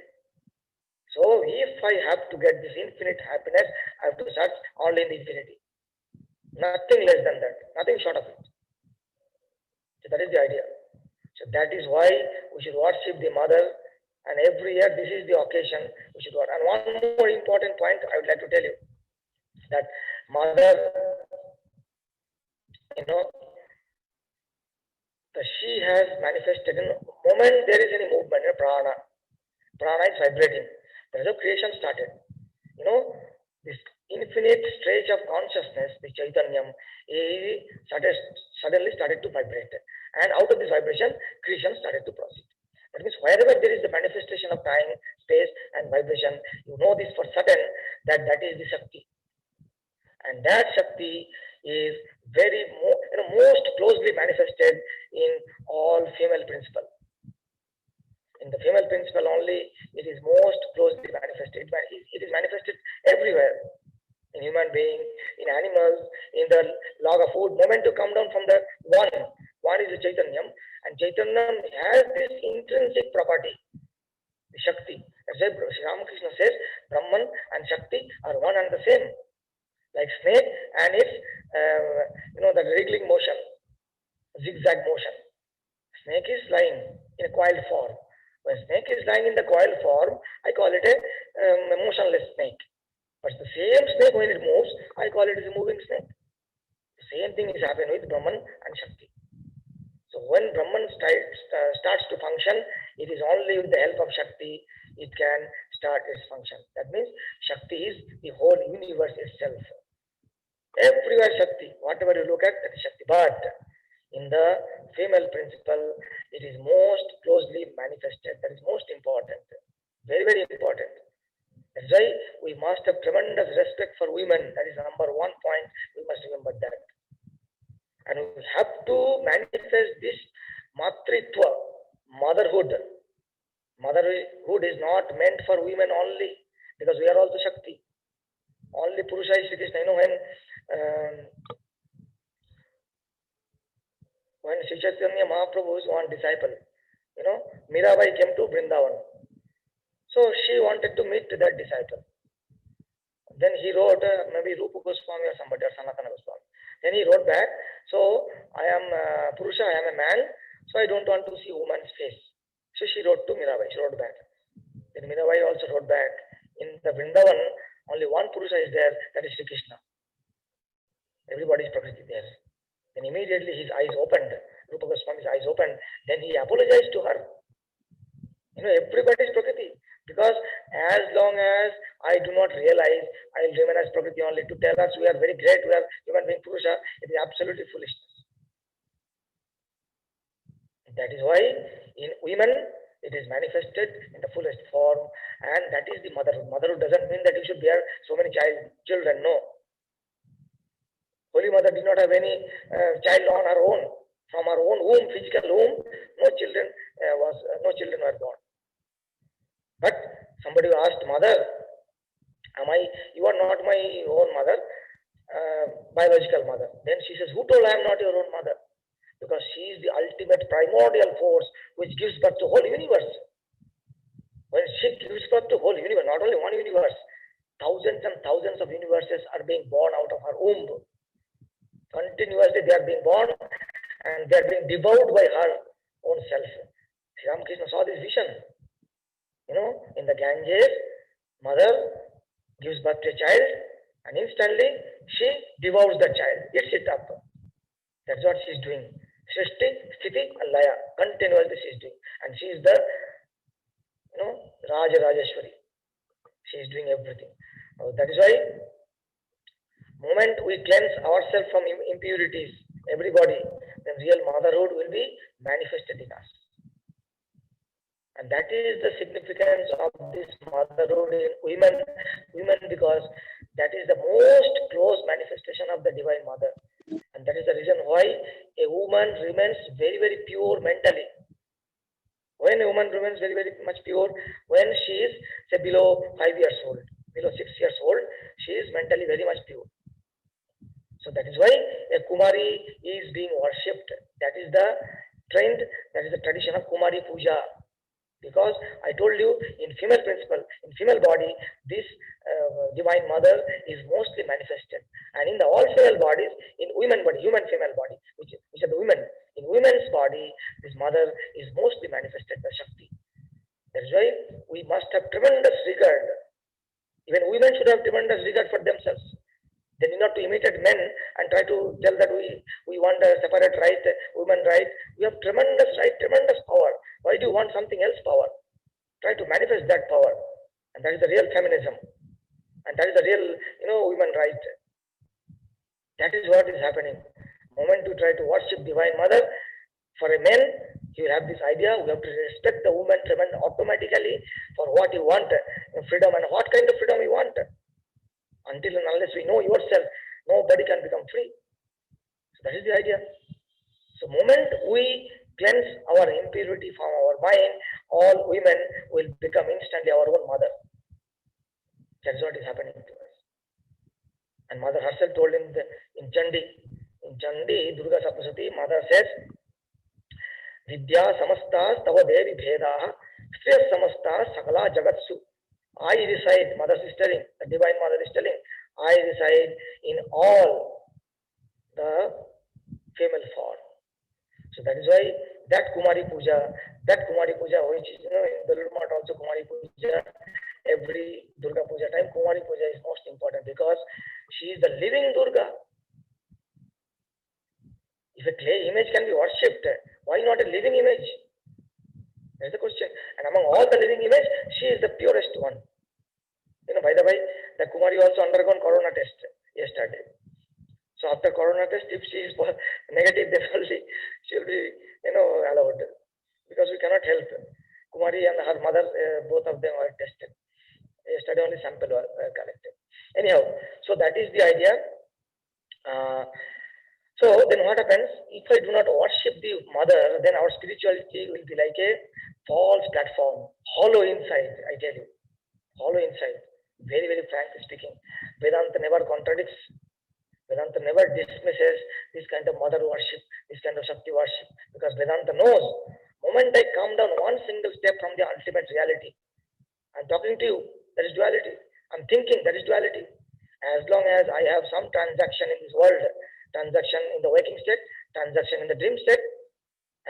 Speaker 7: So if I have to get this infinite happiness, I have to search only in the infinity. Nothing less than that, nothing short of it. So that is the idea. So that is why we should worship the mother, and every year this is the occasion we should worship. And one more important point I would like to tell you, that mother, she has manifested in the moment there is any movement, prana is vibrating. There is a creation started. This infinite stretch of consciousness, the Chaitanyam, suddenly started to vibrate. And out of this vibration, creation started to proceed. That means wherever there is the manifestation of time, space, and vibration, you know this for certain that that is the Shakti. And that Shakti is very most closely manifested in all female principle. In the female principle only, it is most closely manifested. It is manifested everywhere. In human being, in animals, in the log of food. Moment to come down from the one is the Chaitanyam, and Chaitanyam has this intrinsic property, the Shakti. That's why Sri Ramakrishna says Brahman and Shakti are one and the same. Like snake and its the wriggling motion, zigzag motion. Snake is lying in a coiled form. When snake is lying in the coiled form, I call it a motionless snake. But the same snake, when it moves, I call it as a moving snake. The same thing is happening with Brahman and Shakti. So when Brahman starts to function, it is only with the help of Shakti it can start its function. That means Shakti is the whole universe itself. Everywhere Shakti, whatever you look at, that is Shakti. But in the female principle, it is most closely manifested. That is most important. Very, very important. That's why we must have tremendous respect for women. That is number one point. We must remember that. And we have to manifest this matritva, motherhood. Motherhood is not meant for women only, because we are also Shakti. Only Purusha is Shri Krishna. When Sri Chaitanya Mahaprabhu's one disciple, Mirabai came to Vrindavan. So she wanted to meet that disciple. Then he wrote, maybe Rupa Goswami or somebody, or Sanatana Goswami. Then he wrote back, so I am Purusha, I am a man, so I don't want to see woman's face. So she wrote to Mirabai, she wrote back. Then Mirabai also wrote back, in the Vrindavan, only one Purusha is there, that is Sri Krishna. Everybody is Prakriti there. Then immediately his eyes opened, Rupa Goswami's eyes opened, then he apologized to her. Everybody is Prakriti. Because as long as I do not realize I will remain as Prakriti only to tell us we are very great, we are human being Purusha, it is absolutely foolishness. That is why in women it is manifested in the fullest form, and that is the motherhood. Motherhood doesn't mean that you should bear so many children, no. Holy Mother did not have any child on her own. From her own womb, physical womb, no children were born. But somebody asked, Mother, you are not my own mother, biological mother. Then she says, who told I am not your own mother? Because she is the ultimate primordial force which gives birth to whole universe. When she gives birth to whole universe, not only one universe, thousands and thousands of universes are being born out of her womb. Continuously they are being born and they are being devoured by her own self. Sri Ramakrishna saw this vision. In the Ganges, mother gives birth to a child and instantly she devours the child, eats it up. That's what she is doing. Srishti, Sthiti, and Laya. Continuously she is doing. And she is the, Raja Rajeshwari. She is doing everything. That is why, moment we cleanse ourselves from impurities, everybody, then real motherhood will be manifested in us. And that is the significance of this motherhood in women, because that is the most close manifestation of the Divine Mother. And that is the reason why a woman remains very, very pure mentally. When a woman remains very, very much pure, when she is, say, below 5 years old, below 6 years old, she is mentally very much pure. So that is why a Kumari is being worshipped. That is the trend, that is the tradition of Kumari Puja. Because I told you, in female principle, in female body, this Divine Mother is mostly manifested. And in the all female bodies, in women body, human female body, which are the women, in women's body, this Mother is mostly manifested, the Shakti. That is why we must have tremendous regard. Even women should have tremendous regard for themselves. They need not to imitate men and try to tell that we want a separate right, women right. We have tremendous right, tremendous power. Why do you want something else power? Try to manifest that power. And that is the real feminism. And that is the real, women right. That is what is happening. Moment you try to worship Divine Mother, for a man, you have this idea, we have to respect the woman automatically for what you want, freedom, and what kind of freedom you want. Until and unless we know yourself, nobody can become free. So that is the idea. So moment we cleanse our impurity from our mind, all women will become instantly our own mother. That is what is happening to us. And Mother herself told in Chandi, Durga Sapasati, Mother says, Vidya samastas tava devi bhedaha, striya samastas sakala jagatsu. I reside, Mother is telling, the Divine Mother is telling, I reside in all the female form. So that is why that Kumari Puja, which is, in Belur Math also Kumari Puja, every Durga Puja time, Kumari Puja is most important because she is the living Durga. If a clay image can be worshipped, why not a living image? That's the question. And among all the living images, she is the purest one. By the way, the Kumari also undergone corona test yesterday. So after corona test, if she is negative, then only she will be, allowed. Because we cannot help. Kumari and her mother, both of them were tested. Yesterday only sample were collected. Anyhow, so that is the idea. So then what happens? If I do not worship the Mother, then our spirituality will be like a false platform, hollow inside, I tell you. Hollow inside. Very, very frankly speaking. Vedanta never contradicts. Vedanta never dismisses this kind of mother worship, this kind of Shakti worship. Because Vedanta knows, moment I come down one single step from the ultimate reality, I'm talking to you, that is duality. I'm thinking, that is duality. As long as I have some transaction in this world, transaction in the waking state, transaction in the dream state,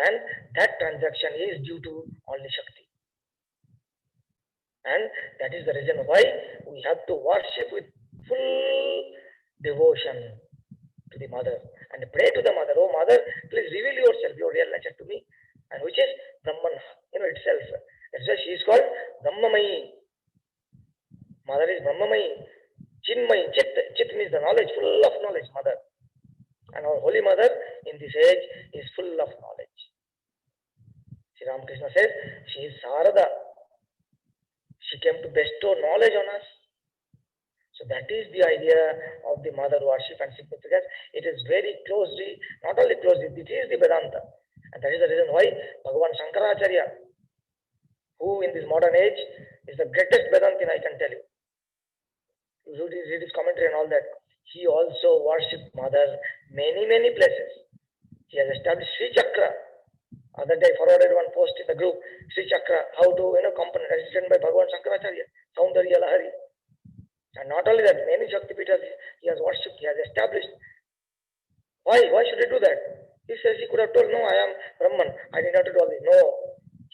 Speaker 7: and that transaction is due to only Shakti. And that is the reason why we have to worship with full devotion to the Mother and pray to the Mother. Oh Mother, please reveal yourself, your real nature to me, and which is Brahman, itself. That's why she is called Brahmamayi. Mother is Brahmamayi. Chinmayi, Chit means the knowledge, full of knowledge, Mother. And our Holy Mother in this age is full of knowledge. Sri Ramakrishna says she is Sarada. She came to bestow knowledge on us. So that is the idea of the Mother worship and significance. It is very closely, not only closely, it is the Vedanta. And that is the reason why Bhagavan Shankaracharya, who in this modern age is the greatest Vedantin, I can tell you. You read his commentary and all that. He also worshipped Mother many, many places. He has established Sri Chakra. Other day forwarded one post in the group, Sri Chakra, how to company, that is written by Bhagavan Shankaracharya, Saundarya Lahari. And not only that, many Shakti Pitas he has worshipped, he has established. Why should he do that? He says he could have told, no, I am Brahman, I need not to do all this. No,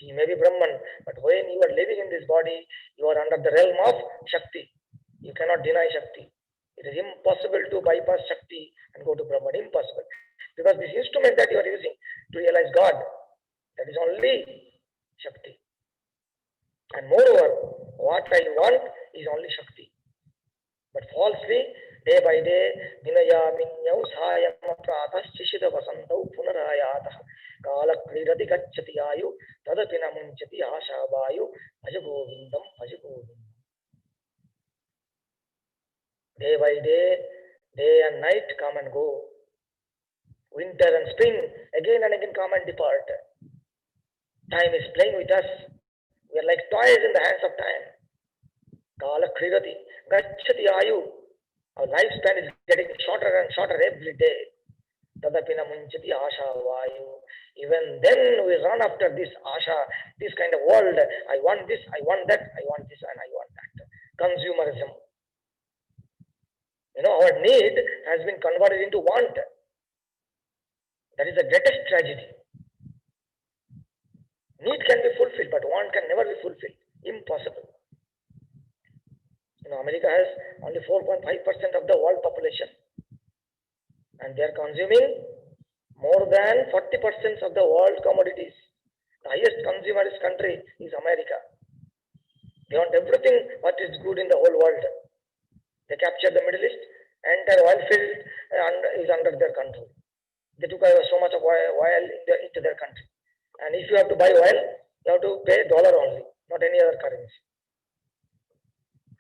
Speaker 7: he may be Brahman, but when you are living in this body, you are under the realm of Shakti. You cannot deny Shakti. It is impossible to bypass Shakti and go to Brahman, impossible. Because this instrument that you are using to realize God, that is only Shakti. And moreover, what I want is only Shakti. But falsely, day by day, vinayaminyau sayam pratashishita vasantau punarayatah kala kridati gacchati ayu tadapina munchati ashabayu bhajagovindam bhajagovindam. Day by day and night come and go. Winter and spring again and again come and depart. Time is playing with us. We are like toys in the hands of time. Kala kridati gacchati ayu. Our lifespan is getting shorter and shorter every day. Tadapina munchati asha vayu. Even then we run after this asha, this kind of world. I want this, I want that, I want this and I want that. Consumerism. Our need has been converted into want. That is the greatest tragedy. Need can be fulfilled, but want can never be fulfilled. Impossible. America has only 4.5% of the world population, and they are consuming more than 40% of the world commodities. The highest consumerist country is America. They want everything what is good in the whole world. They captured the Middle East, entire oil field is under their control. They took so much of oil into their country. And if you have to buy oil, you have to pay dollar only, not any other currency.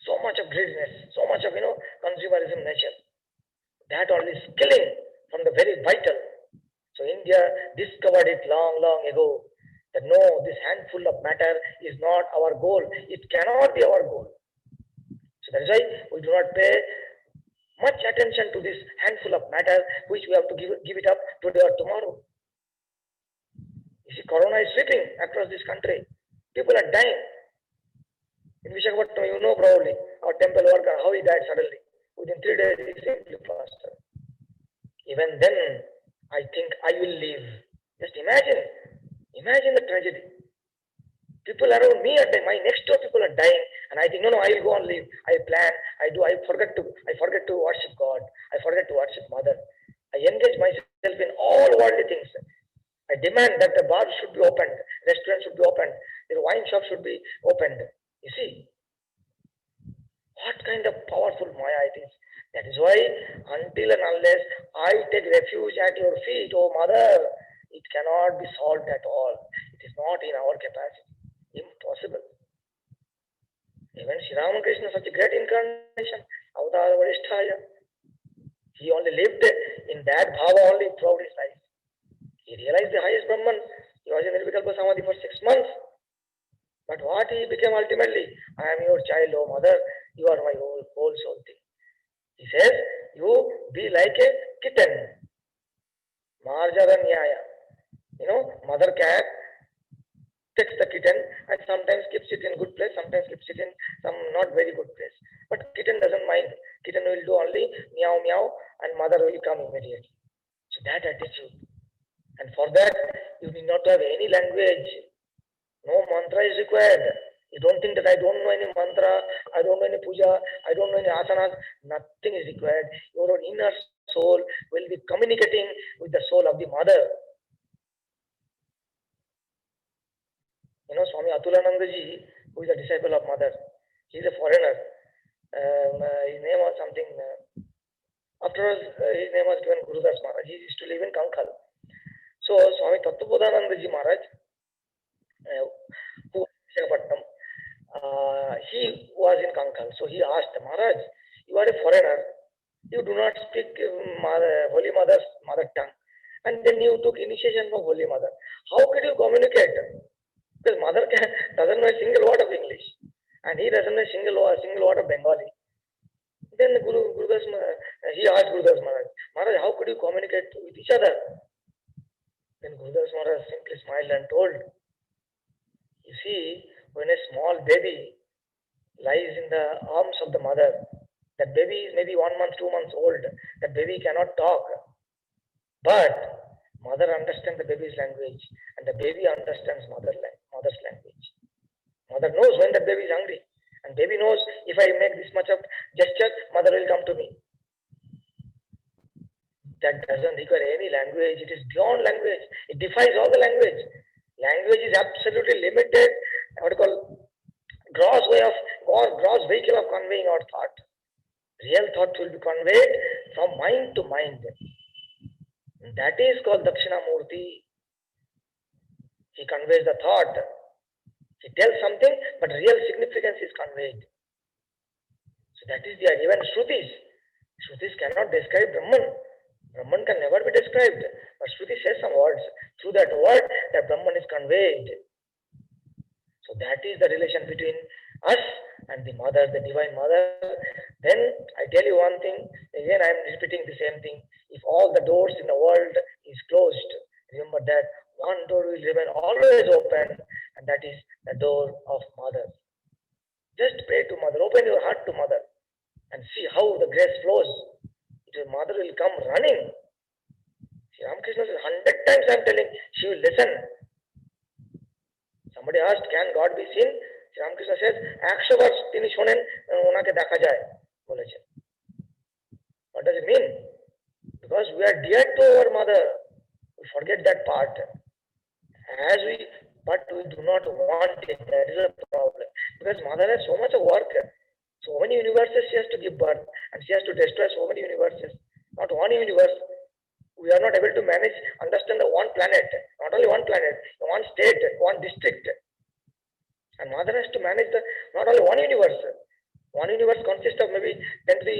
Speaker 7: So much of greediness, so much of consumerism nature. That only is killing from the very vital. So India discovered it long ago that no, this handful of matter is not our goal. It cannot be our goal. So that is why we do not pay much attention to this handful of matter which we have to give it up today or tomorrow. You see, Corona is sweeping across this country. People are dying. In Visakhapatnam, probably, our temple worker, how he died suddenly. Within 3 days, he simply passed. Even then, I think I will live. Just imagine the tragedy. People around me are dying. My next door people are dying, and I think, no, I will go and live. I plan. I forget to worship God. I forget to worship Mother. I engage myself in all worldly things. I demand that the bars should be opened, restaurants should be opened, the wine shop should be opened. You see, what kind of powerful Maya it is. That is why, until and unless I take refuge at your feet, oh Mother, it cannot be solved at all. It is not in our capacity. Impossible. Even Sri Ramakrishna, such a great incarnation, Avatar Varisthaya, he only lived in that bhava only throughout his life. He realized the highest Brahman. He was in Nirvikalpa Samadhi for 6 months. But what he became ultimately, I am your child, oh Mother, you are my whole soul thing. He says, you be like a kitten. Marjara Nyaya. Mother cat takes the kitten and sometimes keeps it in good place, sometimes keeps it in some not very good place. But kitten doesn't mind. Kitten will do only meow meow and mother will come immediately. So that attitude. And for that, you need not have any language. No mantra is required. You don't think that I don't know any mantra, I don't know any puja, I don't know any asanas. Nothing is required. Your own inner soul will be communicating with the soul of the mother. Swami Nityayoganandaji, who is a disciple of Mother, he is a foreigner. His name was something. Afterwards, his name was given Gurudas Maharaj. He used to live in Kankhal. So Swami Nityayoganandaji Maharaj, who was in Visakhapatnam, he was in Kankhal. So he asked Maharaj, you are a foreigner. You do not speak Holy Mother's mother tongue. And then you took initiation from Holy Mother. How could you communicate? Because Mother doesn't know a single word of English. And he doesn't know a single word of Bengali. Then he asked Gurudas Maharaj, Maharaj, how could you communicate with each other? Then Gurudas Maharaj simply smiled and told, you see, when a small baby lies in the arms of the mother, that baby is maybe 1 month, 2 months old, that baby cannot talk. But mother understands the baby's language and the baby understands mother's language. Mother knows when the baby is hungry and baby knows if I make this much of gesture, mother will come to me. That doesn't require any language. It is beyond language. It defies all the language. Language is absolutely limited, gross vehicle of conveying our thought. Real thought will be conveyed from mind to mind. That is called Dakshinamurti. He conveys the thought. He tells something, but real significance is conveyed. So that is the idea. Even Shrutis. Shrutis cannot describe Brahman. Brahman can never be described. But Shruti says some words. Through that word, that Brahman is conveyed. So that is the relation between us and the mother, the divine mother. Then I tell you one thing, again I am repeating the same thing. If all the doors in the world is closed, remember that one door will remain always open, and that is the door of mother. Just pray to mother, open your heart to mother, and see how the grace flows. Your mother will come running. See, Ramakrishna says 100 times I am telling, she will listen. Somebody asked, can God be seen? Sri Ramakrishna says, 100 বার তিনি শোনেন ওনাকে দেখা যায় বলেছেন। What does it mean? Because we are dear to our mother, we forget that part. But we do not want it. That is a problem. Because mother has so much of work, so many universes she has to give birth, and she has to destroy so many universes. Not one universe. We are not able to manage, understand the one planet, not only one planet, one state, one district. And mother has to manage the not only one universe. One universe consists of maybe 10 to the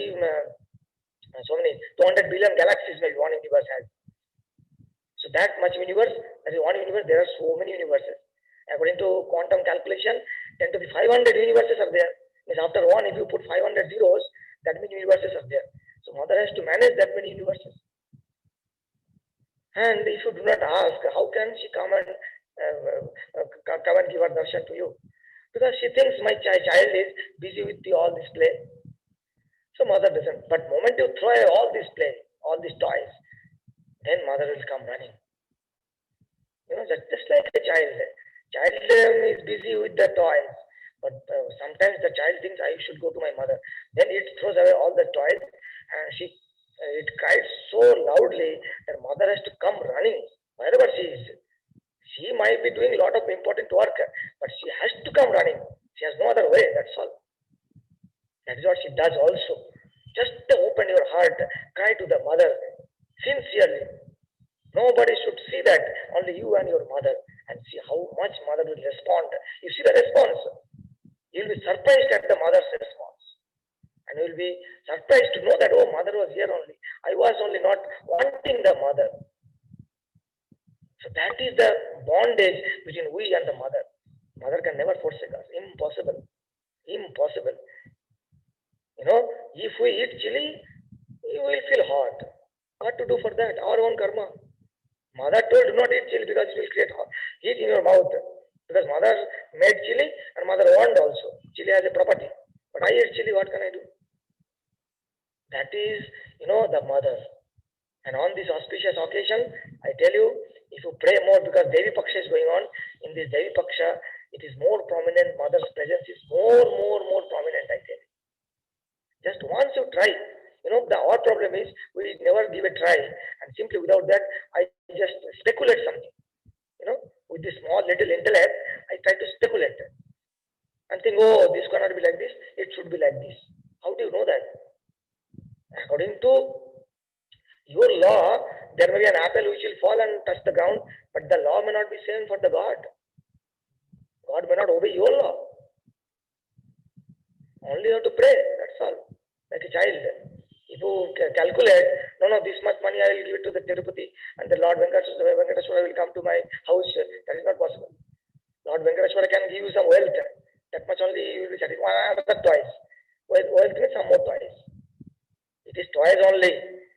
Speaker 7: so many 200 billion galaxies maybe one universe has. So that much universe, that is one universe, there are so many universes. According to quantum calculation, 10 to the 500 universes are there. Means after one, if you put 500 zeros, that many universes are there. So mother has to manage that many universes. And if you do not ask, how can she come and give her darshan to you? Because she thinks my child is busy with all this play. So mother doesn't. But moment you throw away all this play, all these toys, then mother will come running. Just like a child. Child is busy with the toys. But sometimes the child thinks I should go to my mother. Then it throws away all the toys and it cries so loudly that mother has to come running wherever she is. She might be doing a lot of important work, but she has to come running. She has no other way, that's all. That is what she does also. Just open your heart, cry to the mother sincerely. Nobody should see that, only you and your mother, and see how much mother will respond. You see the response, you will be surprised at the mother's response. And you will be surprised to know that, oh, mother was here only. I was only not wanting the mother. So that is the bondage between we and the mother. Mother can never forsake us. Impossible. Impossible. If we eat chili, you will feel hot. What to do for that? Our own karma. Mother told do not eat chili because it will create heat in your mouth. Because mother made chili and mother warned also. Chili has a property. But I eat chili, what can I do? That is, the mother. And on this auspicious occasion, I tell you, if you pray more, because Devi Paksha is going on, in this Devi Paksha, it is more prominent, mother's presence is more prominent, I tell you. Just once you try, our problem is, we never give a try, and simply without that, I just speculate something. With this small little intellect, I try to speculate and think, oh, this cannot be like this, it should be like this. How do you know that? According to your law, there may be an apple which will fall and touch the ground, but the law may not be same for the God. God may not obey your law. Only you have to pray, that's all. Like a child. If you calculate, no, this much money I will give it to the Tirupati, and the Lord Venkateshwara will come to my house, that is not possible. Lord Venkateshwara can give you some wealth. That much only you will be satisfied. Another toys. Wealth means some more toys. It is toys only.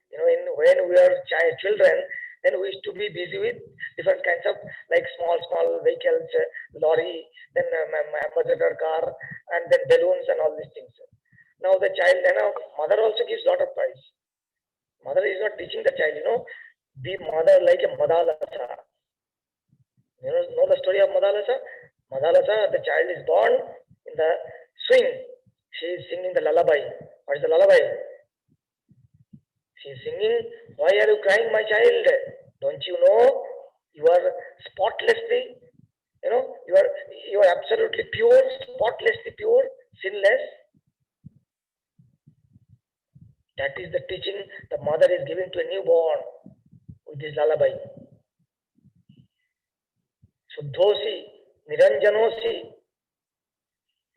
Speaker 7: When we are children, then we used to be busy with different kinds of like small vehicles, lorry, then ambassador car, and then balloons and all these things. Now the child, mother also gives lot of toys. Mother is not teaching the child, be mother like a Madalasa. Know the story of Madalasa? Madalasa, the child is born in the swing. She is singing the lullaby. What is the lullaby? She is singing, why are you crying, my child? Don't you know you are spotlessly, you are absolutely pure, spotlessly pure, sinless. That is the teaching the mother is giving to a newborn with this lullaby. Shuddhosi, Niranjanosi,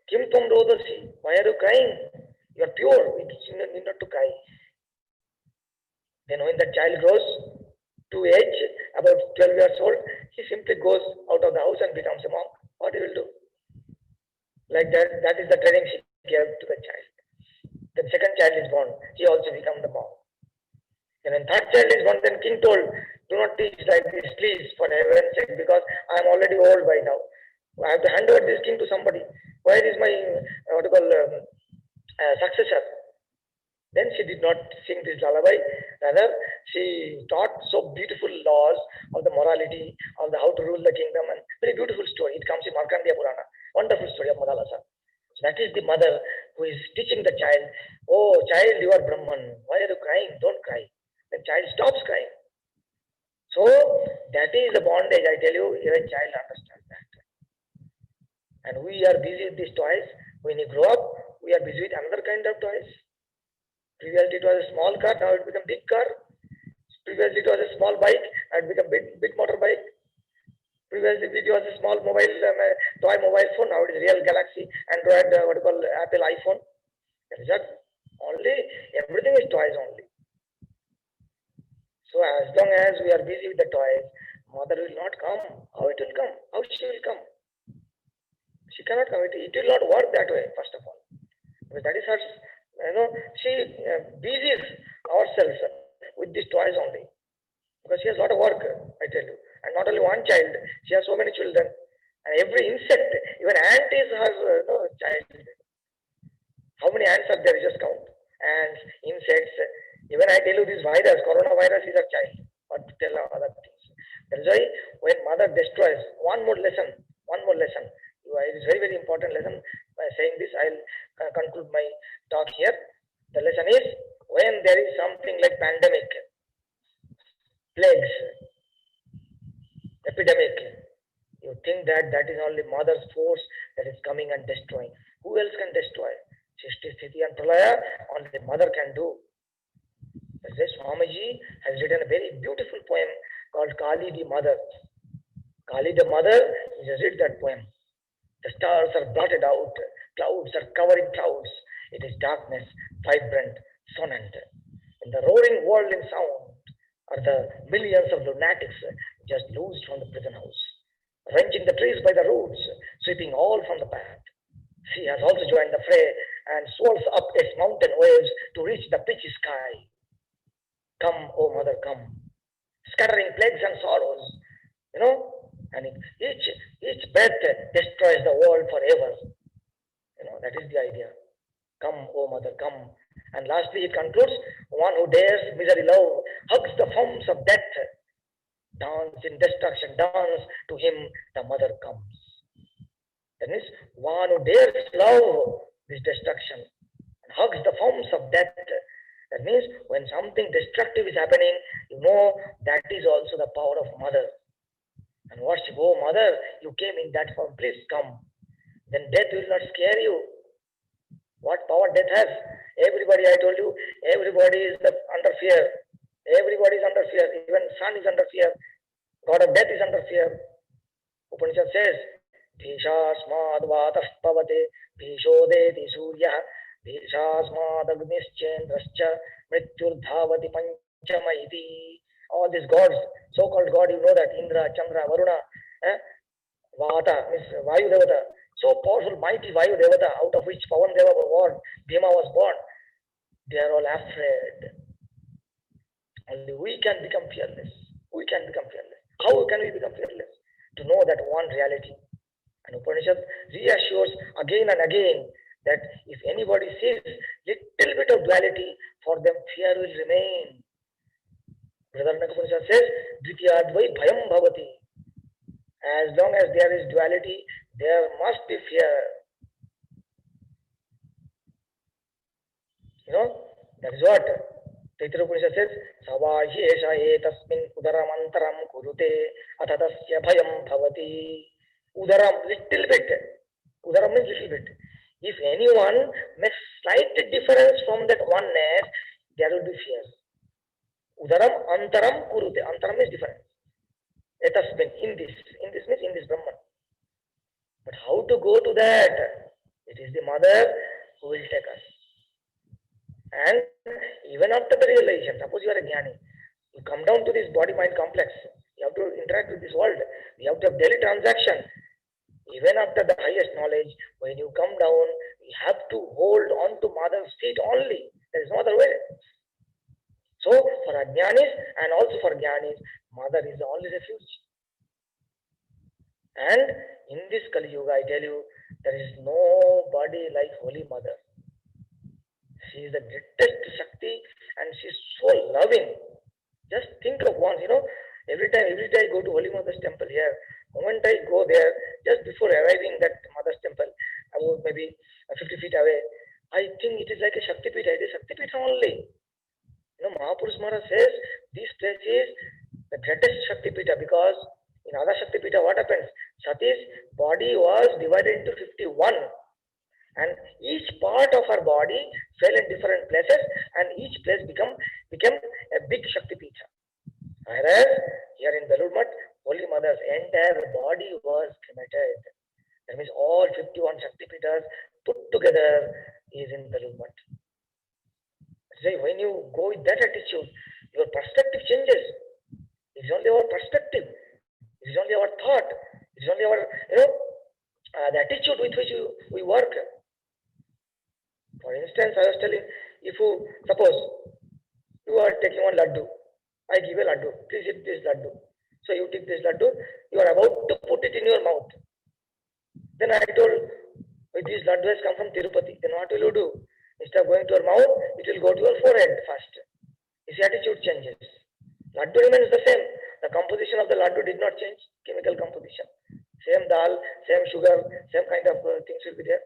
Speaker 7: Kim Tum Rodasi. Why are you crying? You are pure. You need not to cry. Then when the child grows to age, about 12 years old, he simply goes out of the house and becomes a monk. What he will do? Like that, that is the training she gave to the child. Then second child is born. He also becomes the monk. And when third child is born, then king told, do not teach like this, please, for heaven's sake, because I am already old by now. I have to hand over this king to somebody. Where is my, successor? Then she did not sing this lullaby. Rather, she taught so beautiful laws of the morality, of the how to rule the kingdom, and very beautiful story. It comes in Markandeya Purana. Wonderful story of Madalasa. So that is the mother who is teaching the child, oh child, you are Brahman. Why are you crying? Don't cry. The child stops crying. So that is the bondage, I tell you, a child understands that. And we are busy with these toys. When you grow up, we are busy with another kind of toys. Previously it was a small car, now it become big car. Previously it was a small bike, now it become big motorbike. Previously it was a small mobile, toy mobile phone, now it is real Galaxy, Android, Apple iPhone. That is not only, everything is toys only. So as long as we are busy with the toys, mother will not come. How it will come? How she will come? She cannot come. It will not work that way, first of all. Because that is her, she busies ourselves with these toys only. Because she has a lot of work, I tell you. And not only one child, she has so many children. And every insect, even ant is her child. How many ants are there? Just count. Ants, insects. Even I tell you this virus, coronavirus is her child. What to tell other things. That is why when mother destroys, one more lesson. It is very, very important lesson. By saying this, I'll conclude my talk here. The lesson is, when there is something like pandemic, plagues, epidemic, you think that that is only mother's force that is coming and destroying. Who else can destroy? Srishti, Sthiti and Pralaya, only mother can do. Swamiji has written a very beautiful poem called Kali the Mother. Kali the Mother, he has written that poem. The stars are blotted out, clouds are covering clouds. It is darkness, vibrant, sonant. In the roaring world in sound are the millions of lunatics just loosed from the prison house, wrenching the trees by the roots, sweeping all from the path. She has also joined the fray and swirls up its mountain waves to reach the pitchy sky. Come, O mother, come, scattering plagues and sorrows, and each breath destroys the world forever. That is the idea. Come, O mother, come. And lastly, it concludes, one who dares misery love, hugs the foams of death, dance in destruction, dance to him, the mother comes. That means, one who dares love this destruction, and hugs the foams of death. That means, when something destructive is happening, that is also the power of mother. And worship, oh mother, you came in that form, please come. Then death will not scare you. What power death has? Everybody, I told you, everybody is under fear. Everybody is under fear. Even sun is under fear. God of death is under fear. Upanishad says, Bhishasmad vatah pavate, Bhishodeti surya, Bhishasmad agnischendrascha, Mrityur dhavati panchamaiti. All these gods, so-called God, you know that, Indra, Chandra, Varuna, Vata, means Vayu Devata, so powerful, mighty Vayu Devata, out of which Pavan Deva was born, Bhima was born. They are all afraid. Only we can become fearless. We can become fearless. How can we become fearless? To know that one reality. And Upanishad reassures again and again that if anybody sees little bit of duality, for them fear will remain. Vedantic Upanishad says, Dwitiya bhayam bhavati. As long as there is duality, there must be fear. That is what Taittiriya Upanishad says, Savahesha etasmin udaramantaram kurute atatasya bhayam bhavati. Udaram, little bit. Udaram means little bit. If anyone makes slight difference from that oneness, there will be fear. Udaram antaram kurute. Antaram is different. Etasmin, in this means in this Brahman. But how to go to that? It is the mother who will take us. And even after the realization, suppose you are a jnani, you come down to this body-mind complex, you have to interact with this world, you have to have daily transaction. Even after the highest knowledge, when you come down, you have to hold on to mother's feet only. There is no other way. So for ajnanis and also for jnanis, mother is the only refuge. And in this Kali Yuga, I tell you, there is nobody like Holy Mother. She is the greatest Shakti and she is so loving. Just think of once, every time I go to Holy Mother's temple here, moment I go there, just before arriving that Mother's temple, about maybe 50 feet away, I think it is like a Shakti Pita. It is Shakti Pita only. Mahapurush Maharaj says this place is the greatest Shakti Pita because in other Shakti Pita, what happens? Sati's body was divided into 51 and each part of her body fell in different places and each place became a big Shakti Pita. Whereas here in Belur Math, Holy Mother's entire body was cremated. That means all 51 Shakti Pitas put together is in Belur Math. When you go with that attitude, your perspective changes. It is only our perspective. It is only our thought. It is only our, the attitude with which we work. For instance, I was telling, if you, suppose, you are taking one laddu. I give a laddu. Please eat this laddu. So you take this laddu. You are about to put it in your mouth. Then I told, this laddu has come from Tirupati. Then what will you do? Instead of going to your mouth, it will go to your forehead first. His attitude changes. Laddu remains the same. The composition of the laddu did not change. Chemical composition. Same dal, same sugar, same kind of things will be there.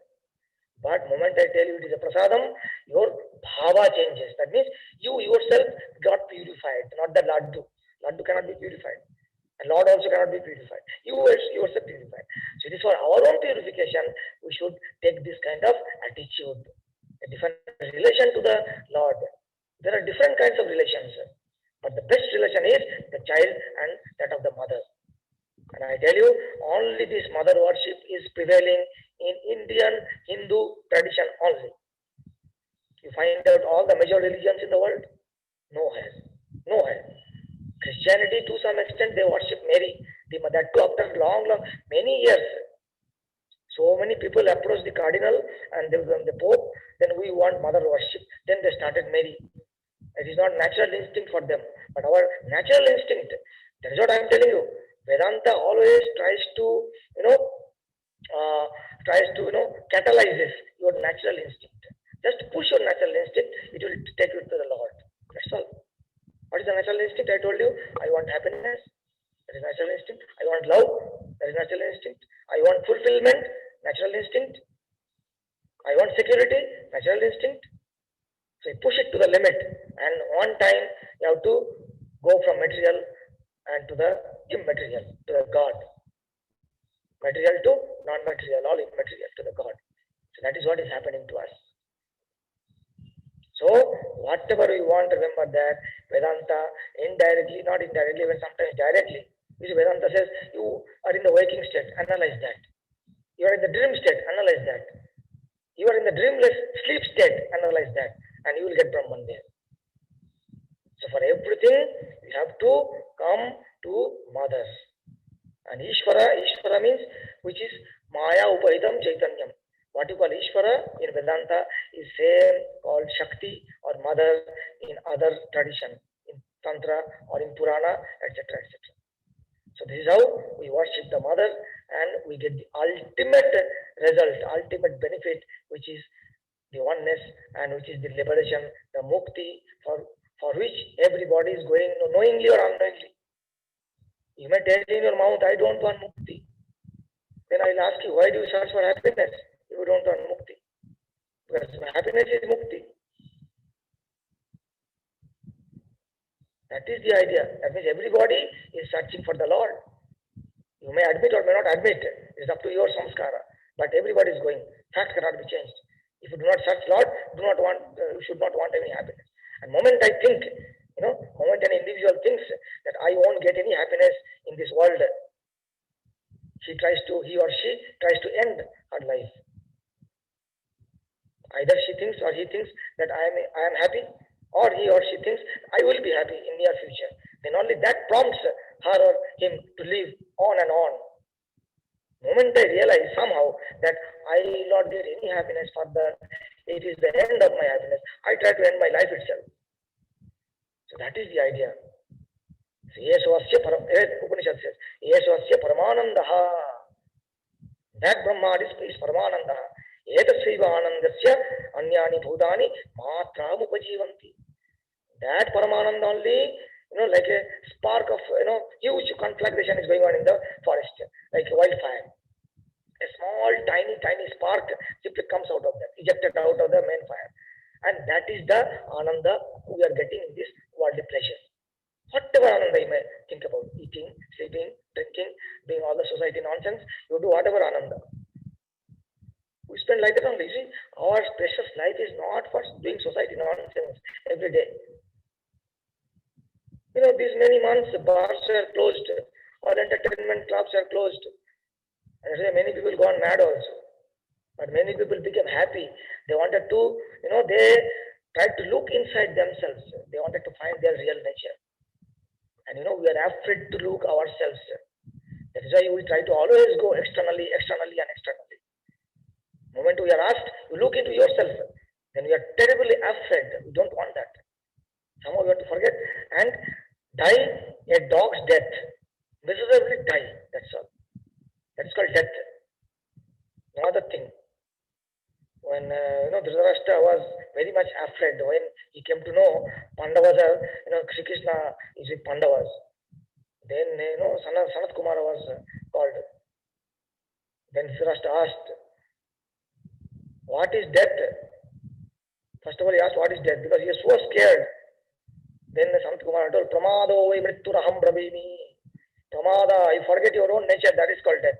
Speaker 7: But moment I tell you it is a prasadam, your bhava changes. That means you yourself got purified, not the laddu. Laddu cannot be purified. And Lord also cannot be purified. You yourself purified. So it is for our own purification, we should take this kind of attitude. A different relation to the Lord. There are different kinds of relations. But the best relation is the child and that of the mother. And I tell you, only this mother worship is prevailing in Indian Hindu tradition only. You find out all the major religions in the world? Nowhere. Christianity, to some extent, they worship Mary. That too after many years. So many people approached the cardinal and the pope, then we want mother worship. Then they started Mary. It is not natural instinct for them, but our natural instinct. That is what I am telling you. Vedanta always tries to, catalyze this, your natural instinct. Just push your natural instinct, it will take you to the Lord. That's all. What is the natural instinct? I told you, I want happiness. That is natural instinct. I want love. That is natural instinct. I want fulfillment. Natural instinct. I want security. Natural instinct. So you push it to the limit. And one time you have to go from material and to the immaterial, to the God. Material to non-material, all immaterial to the God. So that is what is happening to us. So whatever we want, remember that Vedanta indirectly, not indirectly, even sometimes directly, which Vedanta says you are in the waking state, analyze that. You are in the dream state, analyze that. You are in the dreamless sleep state, analyze that. And you will get Brahman there. So for everything, you have to come to Mother. And Ishvara means, which is Maya Upahidam Chaitanyam. What you call Ishvara in Vedanta is same called Shakti or Mother in other tradition, in Tantra or in Purana, etc., etc. So this is how we worship the Mother and we get the ultimate result, ultimate benefit, which is the oneness and which is the liberation, the mukti, for which everybody is going knowingly or unknowingly. You may tell in your mouth, I don't want mukti. Then I will ask you, why do you search for happiness if you don't want mukti? Because happiness is mukti. That is the idea. That means everybody is searching for the Lord. You may admit or may not admit. It is up to your samskara. But everybody is going. Fact cannot be changed. If you do not search Lord, you should not want any happiness. And moment I think, moment an individual thinks that I won't get any happiness in this world, he or she tries to end her life. Either she thinks or he thinks that I am happy, or he or she thinks I will be happy in near future. Then only that prompts her or him to live on and on. Moment I realize somehow that I will not get any happiness further, it is the end of my happiness, I try to end my life itself. So that is the idea. So, Upanishad says, Yesvasya Paramanandaha. That Brahma is Paramanandaha. Etasaiva Anandasya Anyani Bhutani Matram Upajivanti. That Paramananda only, like a spark of, huge conflagration is going on in the forest, like wildfire. A small, tiny spark simply comes out of that, ejected out of the main fire. And that is the Ananda we are getting in this worldly pleasure. Whatever Ananda you may think about, eating, sleeping, drinking, doing all the society nonsense, you do whatever Ananda. We spend like that only. See, our precious life is not for doing society nonsense every day. These many months, bars are closed, all entertainment clubs are closed. And many people gone mad also. But many people became happy. They wanted to, they tried to look inside themselves. They wanted to find their real nature. And we are afraid to look ourselves. That is why we try to always go externally and externally. The moment we are asked, you look into yourself, then we are terribly afraid. We don't want that. Somehow we want to forget and die a dog's death. Miserably die. That's all. That's called death. No other thing. When Dhritarashtra was very much afraid when he came to know Pandavas are, Shri Krishna is with Pandavas. Then Sanat Kumara was called. Then Dhritarashtra asked, what is death? First of all he asked what is death because he was so scared. Then Sanat Kumara told, Pramado vai mritturaham brabhimi. Pramada, you forget your own nature, that is called death.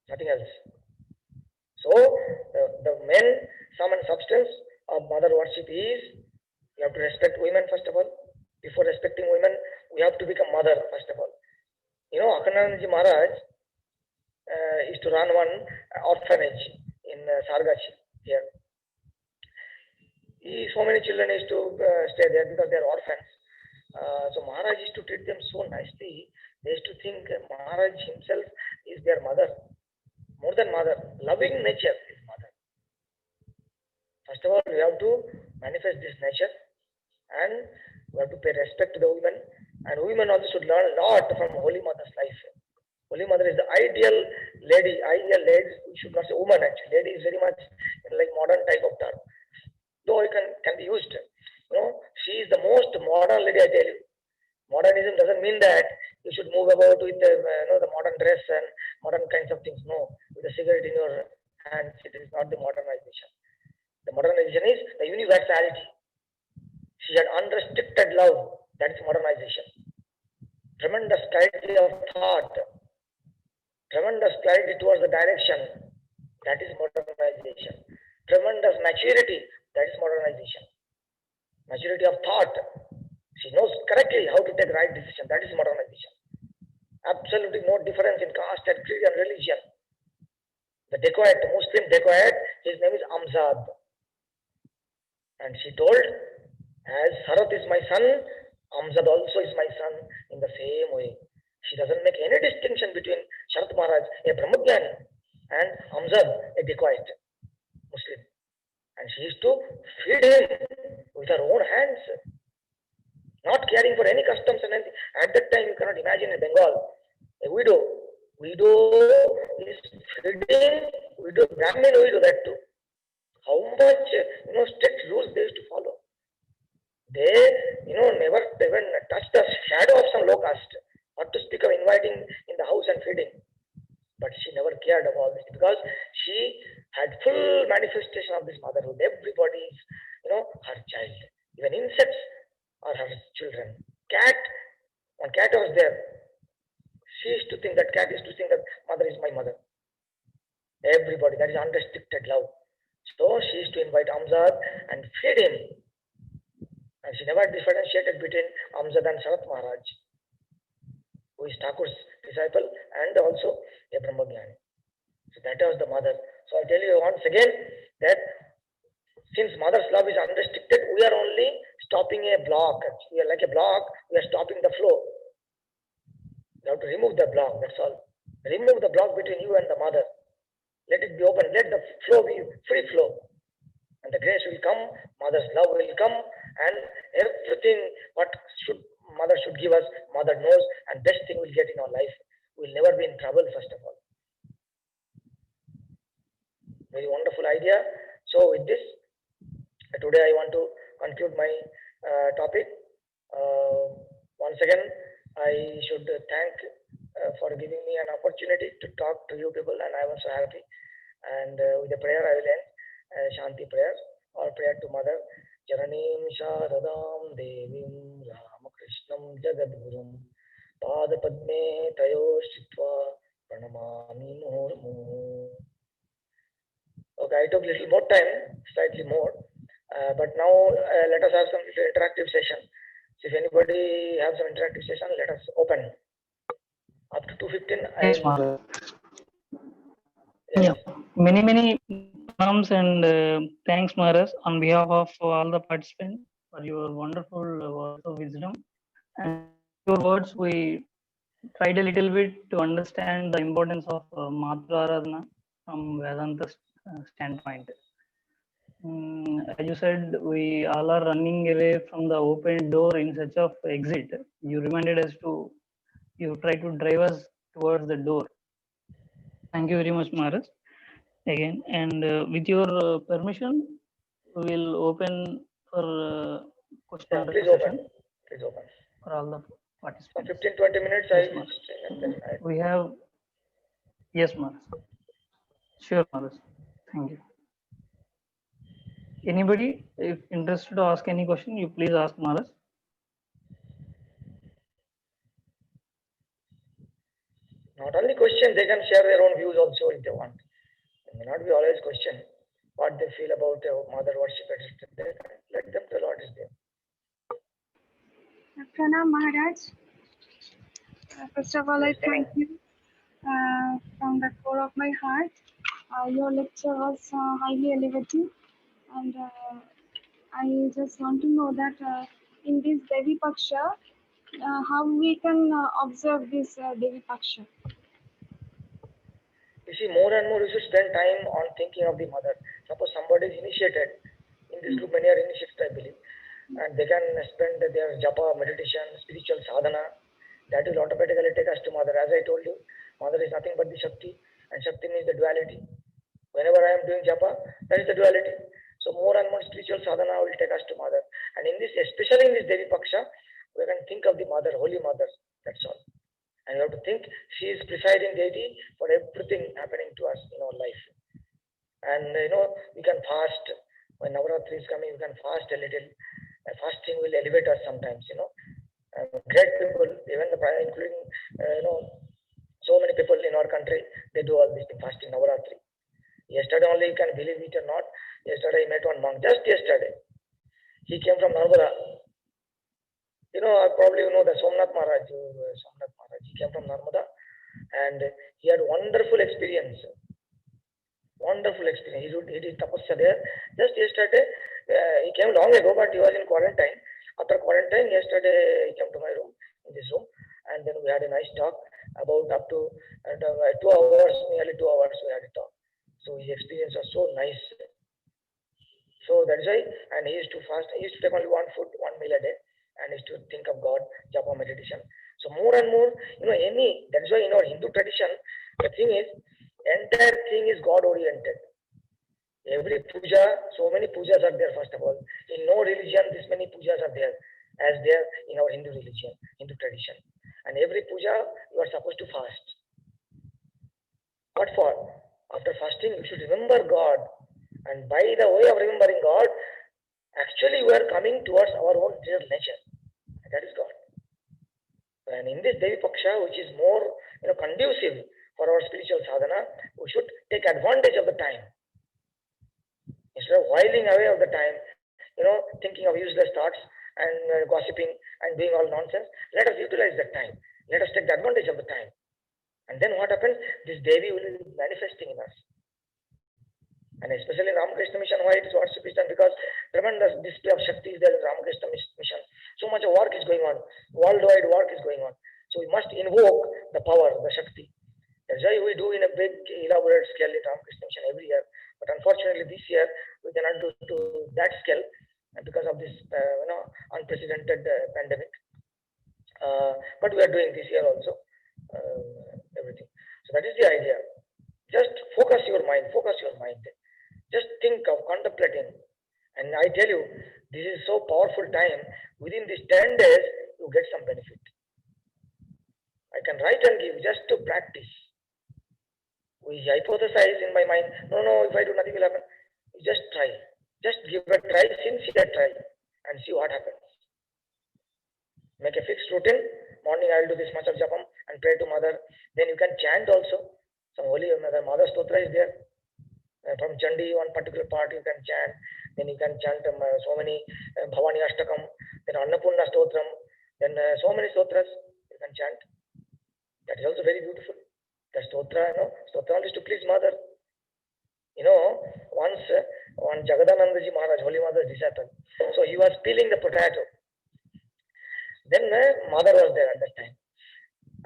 Speaker 7: Nothing else. So, the main sum and substance of mother worship is, you have to respect women first of all. Before respecting women, we have to become mother first of all. Acharya Maharaj used to run one orphanage in Sargachi here. So many children used to stay there because they are orphans. So Maharaj used to treat them so nicely. They used to think Maharaj himself is their mother. More than mother, loving nature is mother. First of all, we have to manifest this nature and we have to pay respect to the women. And women also should learn a lot from Holy Mother's life. Holy Mother is the ideal lady. We should not say woman actually. Lady is very much like modern type of term. Though it can be used. She is the most modern lady, I tell you. Modernism doesn't mean that you should move about with the modern dress and modern kinds of things. No, with a cigarette in your hands, it is not the modernization. The modernization is the universality. She had unrestricted love. That is modernization. Tremendous clarity of thought. Tremendous clarity towards the direction. That is modernization. Tremendous maturity. That is modernization. Maturity of thought. She knows correctly how to take right decision. That is modernization. Absolutely no difference in caste and creed and religion. The dacoit, the Muslim dacoit, his name is Amzad. And she told, as Sarat is my son, Amzad also is my son in the same way. She doesn't make any distinction between Sharat Maharaj, a Brahmajnani, and Amzad, a dacoit, Muslim. And she used to feed him with her own hands. Not caring for any customs and anything. At that time, you cannot imagine in Bengal, a widow. Widow is feeding, Brahmin widow, that too. How much, strict rules they used to follow. They, never even touched the shadow of some low caste. Not to speak of inviting in the house and feeding. But she never cared of all this because she had full manifestation of this motherhood. Everybody is, her child. Even insects are her children. One cat was there. She used to think that mother is my mother. Everybody, that is unrestricted love. So she used to invite Amzad and feed him. And she never differentiated between Amjad and Sarat Maharaj, who is Thakur's disciple and also a Brahmagyani. So that was the mother. So I tell you once again that since mother's love is unrestricted, we are only stopping a block. We are like a block, we are stopping the flow. You have to remove the block, that's all. Remove the block between you and the mother. Let it be open, let the flow be free flow. And the grace will come, mother's love will come, and everything what mother should give us, mother knows, and best thing we'll get in our life. We'll never be in trouble, first of all. Very wonderful idea. So with this, today I want to conclude my topic. Once again, I should thank for giving me an opportunity to talk to you people, and I was so happy. And with the prayer, I will end Shanti prayer or prayer to Mother. Jananim Sharadam Devim Ramakrishnam Jagadgurum Padapadme Tayo Shitva Pranamami Murmu. Okay, I took a little more time, slightly more, but now let us have some interactive session. So if anybody has some interactive session, let us open. Up to 2:15.
Speaker 8: Yes, Maharaj. Yeah, many pranams and thanks, Maharaj, on behalf of all the participants for your wonderful words of wisdom. And your words, we tried a little bit to understand the importance of Matri Aaradhana from Vedanta standpoint. As you said, we all are running away from the open door in search of exit. You reminded us to, you try to drive us towards the door. Thank you very much, Maharaj. Again, and with your permission, we will open for question and answer session.
Speaker 7: Please open.
Speaker 8: For all the participants.
Speaker 7: 15-20 minutes.
Speaker 8: Yes, we have. Yes, Maharaj. Sure, Maharaj. Thank you. Anybody, if interested to ask any question, you please ask Maharaj.
Speaker 7: Not only question, they can share their own views also if they want. It may not be always question what they feel about their mother worship, etc. Let them tell what is there.
Speaker 2: Pranam Maharaj. First of all, I thank you from the core of my heart. Your lecture was highly elevating, and I just want to know that in this Devi Paksha, how we can observe this Devi Paksha.
Speaker 7: You see, more and more you should spend time on thinking of the mother. Suppose somebody is initiated, in this group many are initiated, I believe, and they can spend their japa, meditation, spiritual sadhana. That will automatically take us to mother. As I told you, mother is nothing but the Shakti, and Shakti means the duality. Whenever I am doing japa, that is the duality. So more and more spiritual sadhana will take us to mother. And in this, especially in this Devi Paksha, we can think of the mother, holy mother. That's all. And you have to think she is presiding deity for everything happening to us in our life. And we can fast. When Navaratri is coming, we can fast a little. Fasting will elevate us sometimes, great people, even including, so many people in our country, they do all this fasting, Navaratri. Yesterday only, you can believe it or not, yesterday I met one monk, just yesterday. He came from Narmada. Probably you know the Somnath Maharaj. He came from Narmada and he had wonderful experience. He did tapasya there. Just yesterday, he came long ago, but he was in quarantine. After quarantine, yesterday he came to my room, in this room, and then we had a nice talk about up to 2 hours, nearly 2 hours we had a talk. So his experience was so nice. So that is why, and he used to fast. He used to take only one meal a day, and he used to think of God, japa, meditation. So more and more, that is why in our Hindu tradition, the thing is, entire thing is God oriented. Every puja, so many pujas are there, first of all. In no religion, this many pujas are there, as there in our Hindu religion, Hindu tradition. And every puja, you are supposed to fast. What for? After fasting, you should remember God. And by the way of remembering God, actually we are coming towards our own real nature. That is God. And in this Devi Paksha, which is more conducive for our spiritual sadhana, we should take advantage of the time. Instead of whiling away of the time, thinking of useless thoughts, and gossiping and doing all nonsense. Let us utilize that time. Let us take the advantage of the time. And then what happens? This Devi will be manifesting in us. And especially in Ramakrishna mission, why it is what should be done? Because tremendous display of Shakti is there in Ramakrishna mission. So much work is going on. Worldwide work is going on. So we must invoke the power, the Shakti. That's why we do in a big, elaborate scale in Ramakrishna mission every year. But unfortunately, this year we cannot do to that scale because of this, unprecedented pandemic. But we are doing this year also everything. So that is the idea. Just focus your mind. Focus your mind. Just think of contemplating. And I tell you, this is so powerful time. Within these 10 days, you get some benefit. I can write and give just to practice. We hypothesize in my mind, no, if I do nothing will happen. You just try. Just give a try, sincere try, and see what happens. Make a fixed routine. Morning I will do this much of japam and pray to Mother. Then you can chant also. Some holy Mother Stotra is there. From Chandi, one particular part you can chant. Then you can chant so many Bhavani Ashtakam, then Annapurna Stotram, then so many stotras you can chant. That is also very beautiful. The stotra, stotra is to please Mother. Once one Jagadanandaji Maharaj, Holy Mother's disciple, so he was peeling the potato. Then Mother was there at that time.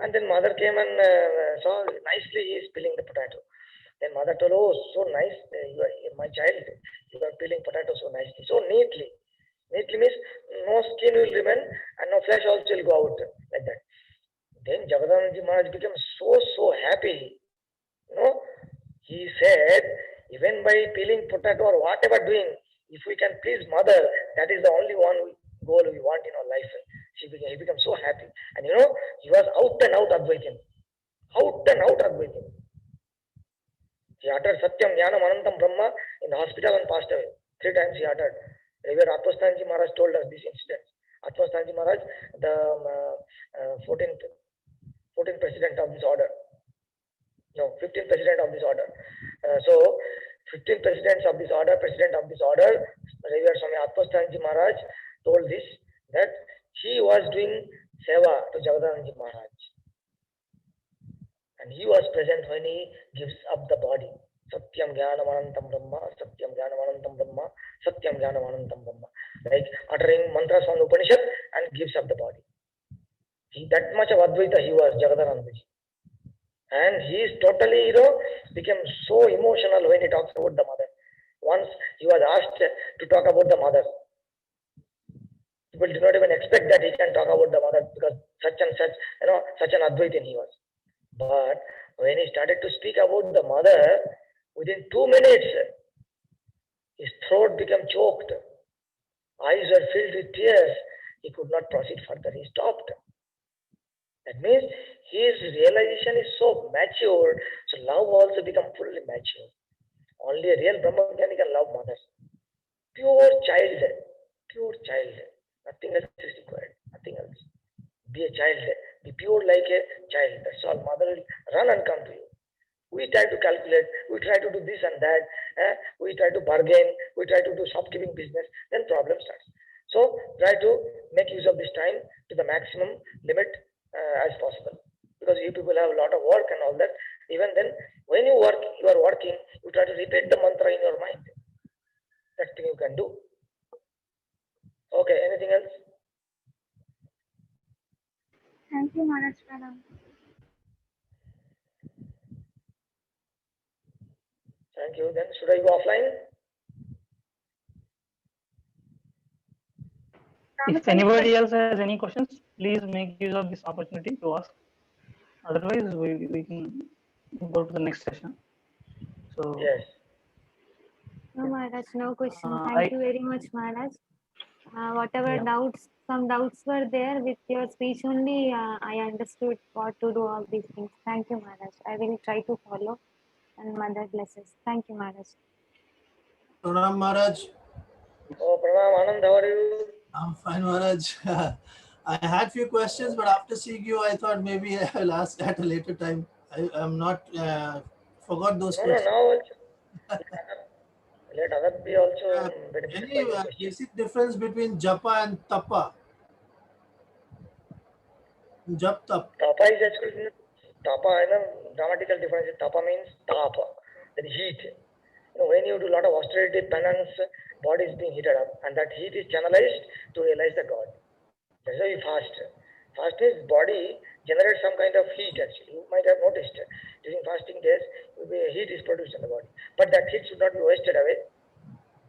Speaker 7: And then Mother came and saw nicely he is peeling the potato. Then Mother told, oh, so nice, my child, you are peeling potato so nicely, so neatly. Neatly means no skin will remain and no flesh also will go out, like that. Then Jagadanandaji Maharaj became so happy. He said, even by peeling potato or whatever doing, if we can please Mother, that is the only one goal we want in our life. He became so happy. And he was out and out Advaitin. Out and out Advaitin. He uttered Satyam, Jnanam, Anantam, Brahma in the hospital and passed away. 3 times he uttered. Revered Atmasthanji Maharaj told us this incident. Atmasthanji Maharaj, the 14th president of this order. No, 15th president of this order. So, 15th president of this order, Revered Swami Atmasthanji Maharaj told this, that he was doing seva to Jagadanandaji Maharaj. And he was present when he gives up the body. Satyam Jnanam Anantam Brahma, Satyam Jnanam Anantam Brahma, Satyam Jnanam Anantam Brahma. Like uttering mantras from the Upanishad and gives up the body. That much of Advaita he was, Jagadanandaji. And he is totally, became so emotional when he talks about the Mother. Once he was asked to talk about the Mother. People did not even expect that he can talk about the Mother because such and such, such an Advaitin he was. But when he started to speak about the Mother, within 2 minutes, his throat became choked. Eyes were filled with tears. He could not proceed further. He stopped. That means his realization is so mature, so love also becomes fully mature. Only a real Brahmajnani can love Mother. Pure child. Nothing else is required. Nothing else. Be a child. Be pure like a child. That's all. Mother will run and come to you. We try to calculate. We try to do this and that. We try to bargain. We try to do shopkeeping business. Then problem starts. So try to make use of this time to the maximum limit as possible. Because you people have a lot of work and all that. Even then, when you are working, you try to repeat the mantra in your mind. That thing you can do. Okay, anything else?
Speaker 2: Thank you, Maharaj Madam.
Speaker 7: Thank you. Then should I go offline?
Speaker 8: If anybody else has any questions, please make use of this opportunity to ask. Otherwise, we can go to the next session. So
Speaker 7: yes.
Speaker 9: No, Maharaj, no question. Thank you very much, Maharaj. Whatever some doubts were there with your speech only, I understood what to do all these things. Thank you, Maharaj. I will try to follow, and Mother blesses. Thank you, Maharaj.
Speaker 10: Pranam, Maharaj.
Speaker 7: Oh, Pranam, Anand, how are you?
Speaker 10: I'm fine, Maharaj. I had few questions, but after seeing you, I thought maybe I will ask at a later time. I'm not forgot those questions.
Speaker 7: No, Let others be also benefited by
Speaker 10: Any
Speaker 7: your question.
Speaker 10: basic difference between japa and tapa? Jap tap.
Speaker 7: Tapa is actually tapa, grammatical difference. Tapa means tapa, that is heat. When you do a lot of austerity, penance, body is being heated up, and that heat is channelized to realize the God. That's why you fast. Fast means body generates some kind of heat. Actually, you might have noticed during fasting days, heat is produced in the body, but that heat should not be wasted away.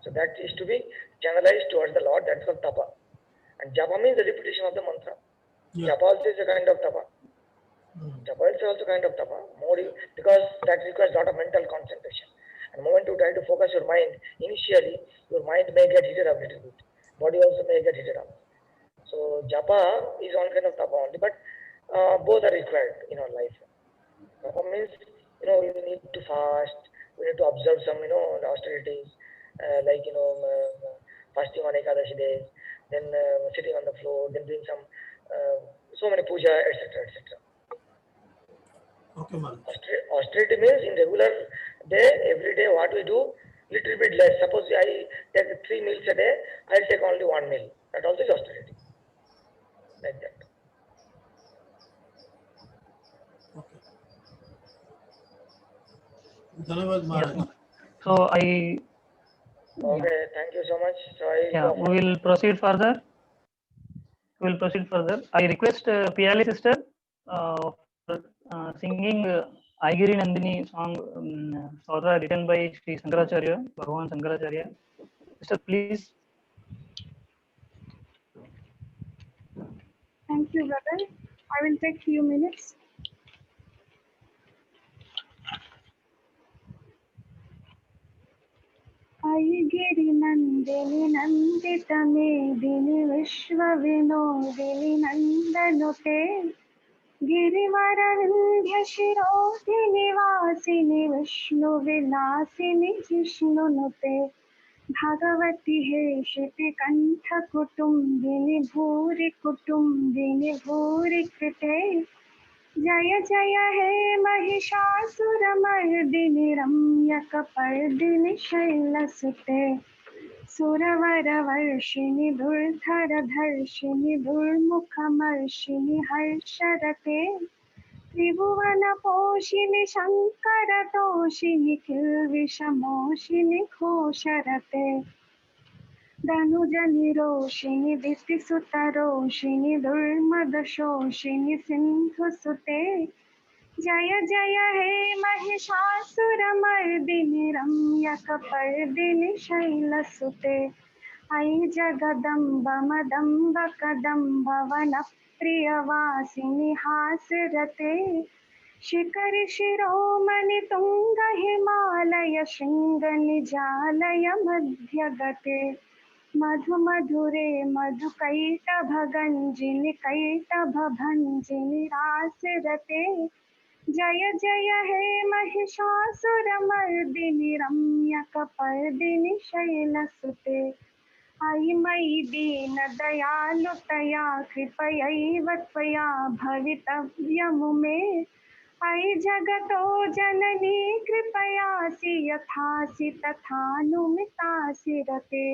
Speaker 7: So that is to be channelized towards the Lord. That's called tapa. And japa means the repetition of the mantra.
Speaker 10: Yeah.
Speaker 7: Japa also is a kind of tapa. Japa is also kind of tapa, because that requires a lot of mental concentration. And the moment you try to focus your mind, initially your mind may get heated up a little bit. Body also may get heated up. So japa is one kind of tapa only, but both are required in our life. Tapa means we need to fast, we need to observe some austerities, like fasting on Ekadashi days, then sitting on the floor, then doing some so many puja, etc., etc.
Speaker 10: Okay, Maharaj.
Speaker 7: Austerity means in regular day, every day, what we do, little bit less. Suppose I take 3 meals a day, I'll take only 1 meal. That also is austerity. Like that.
Speaker 10: Okay. Dhanavad Maharaj.
Speaker 8: Yes. So I.
Speaker 7: Okay, thank you so much. So
Speaker 8: We will proceed further. I request Piyali sister for singing Aigiri Nandini song, Sodra, written by Sri Shankaracharya, Bhagavan Shankaracharya. Sister, please.
Speaker 2: Thank you, brother. I will take few minutes. ऐगिरि नन्दिनि नन्दित मेदिनि विश्व विनोदिनि नन्दनुते गिरिवर विन्ध्य शिरोधिनि वासिनि विष्णु विलासिनि जिष्णुनुते भगवति हेशिति कण्ठ कुटुम्बिनि भूरि कुटुम्बिनि भूरि कृते जय जय हे महिषासुरमर्दिनि रम्यकपर्दिनि शैलसुते सुरवरवर्षिणि दुर्धरधर्षिणि दुर्मुखमर्षिणि हर्षरते त्रिभुवनपोषिणि शङ्करतोषिणि किल्बिषमोषिणि घोषरते धनुजनिरोषिणि दितिसुतरोषिणि दुर्मदशोषिणि सिन्धुसुते जय जय हे महिषासुरमर्दिनि रम्यकपर्दिनि शैलसुते ऐ जगदम्ब मदम्ब कदम्ब वनप्रियवासिनि हासरते शिखरि शिरोमणि तुङ्ग हिमालय शृङ्गनिजालय मध्यगते मधु मधुरे मधुकैटभगञ्जिनि कैटभभञ्जिनि रासरते जय जय हे महिषासुरमर्दिनि रम्यकपर्दिनि शैलसुते ऐ मयि दीनदयालुतया कृपयैव त्वया भवितव्यमुमे ऐ जगतो जननी कृपयासि यथासि तथानुमितासि रते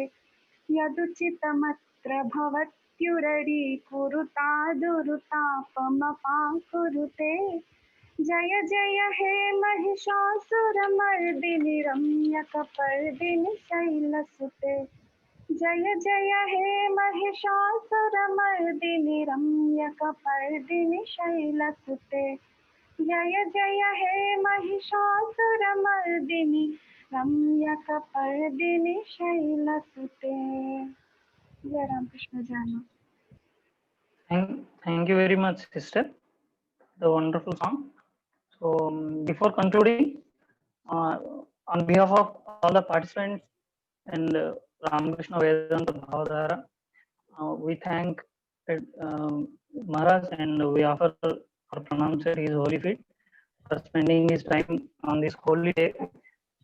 Speaker 2: यदुचितमत्र भवत्युररीकुरुतादुरुतापमपाकुरुते जय जय हे महिषासुरमर्दिनि रम्यकपर्दिनि शैलसुते जय जय हे महिषासुरमर्दिनि रम्यकपर्दिनि शैलसुते जय जय हे महिषासुरमर्दिनि रम्यकपर्दिनि शैलसुते जय राम कृष्ण जय
Speaker 8: Thank you very much, sister. The wonderful song. So before concluding, on behalf of all the participants and Ramakrishna Vedanta Bhavadhara, we thank Maharaj and we offer for pronouncing his holy feet for spending his time on this holy day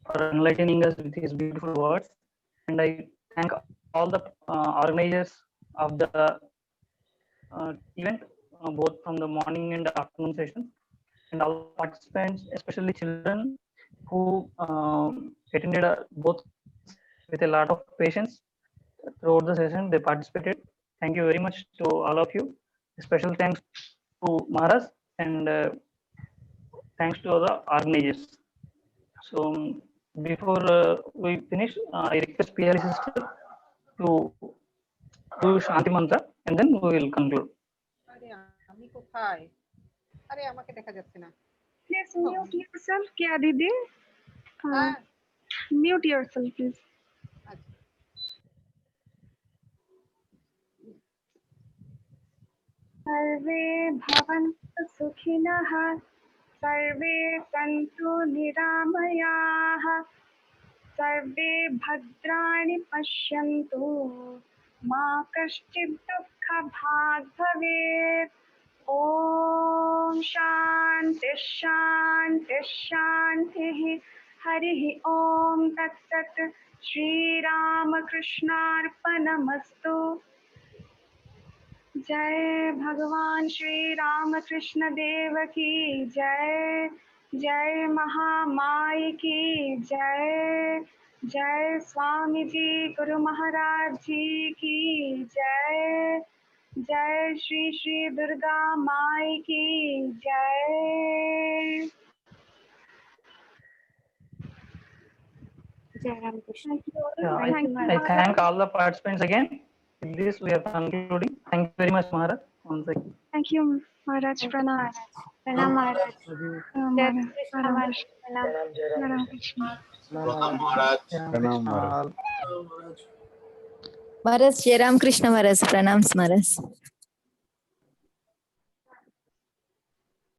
Speaker 8: for enlightening us with his beautiful words. And I thank all the organizers of the event, both from the morning and afternoon session, and all participants, especially children who attended both with a lot of patience throughout the session. They participated. Thank you very much to all of you. A special thanks to Maharaj and thanks to the organizers. So before we finish, I request PL sister to do Shanti Mantra and then we will conclude.
Speaker 11: আমি কোথায়? আরে আমাকে দেখা যাচ্ছে না।
Speaker 2: Please mute yourself, क्या दीदी? Mute yourself, please. सर्वे भवन्तु सुखिनः, सर्वे सन्तु निरामयाः, सर्वे भद्राणि पश्यन्तु, मा कश्चित् दुःखभाग् भवेत्। ॐ शान्ति शान्ति शान्तिः। हरिः ॐ तत्सत्। श्रीरामकृष्णार्पणमस्तु। जय भगवान श्री रामकृष्ण देव की जय। जय महामाई की जय। जय स्वामी जी गुरु महाराज जी की जय। जय श्री श्री दुर्गा माई की जय।
Speaker 9: Jai Ram Krishna.
Speaker 8: I thank all the participants again. With this, we are concluding. Thank you very much, Maharaj. Once again.
Speaker 2: Thank you, Maharaj. Pranam.
Speaker 9: Pranam Maharaj. Jai Krishna Maharaj. Pranam.
Speaker 2: Pranam Krishna.
Speaker 10: Pranam Maharaj.
Speaker 1: Pranam Maharaj.
Speaker 12: Maharaj, Jai Ram Krishna Maharaj, Pranams Maharaj.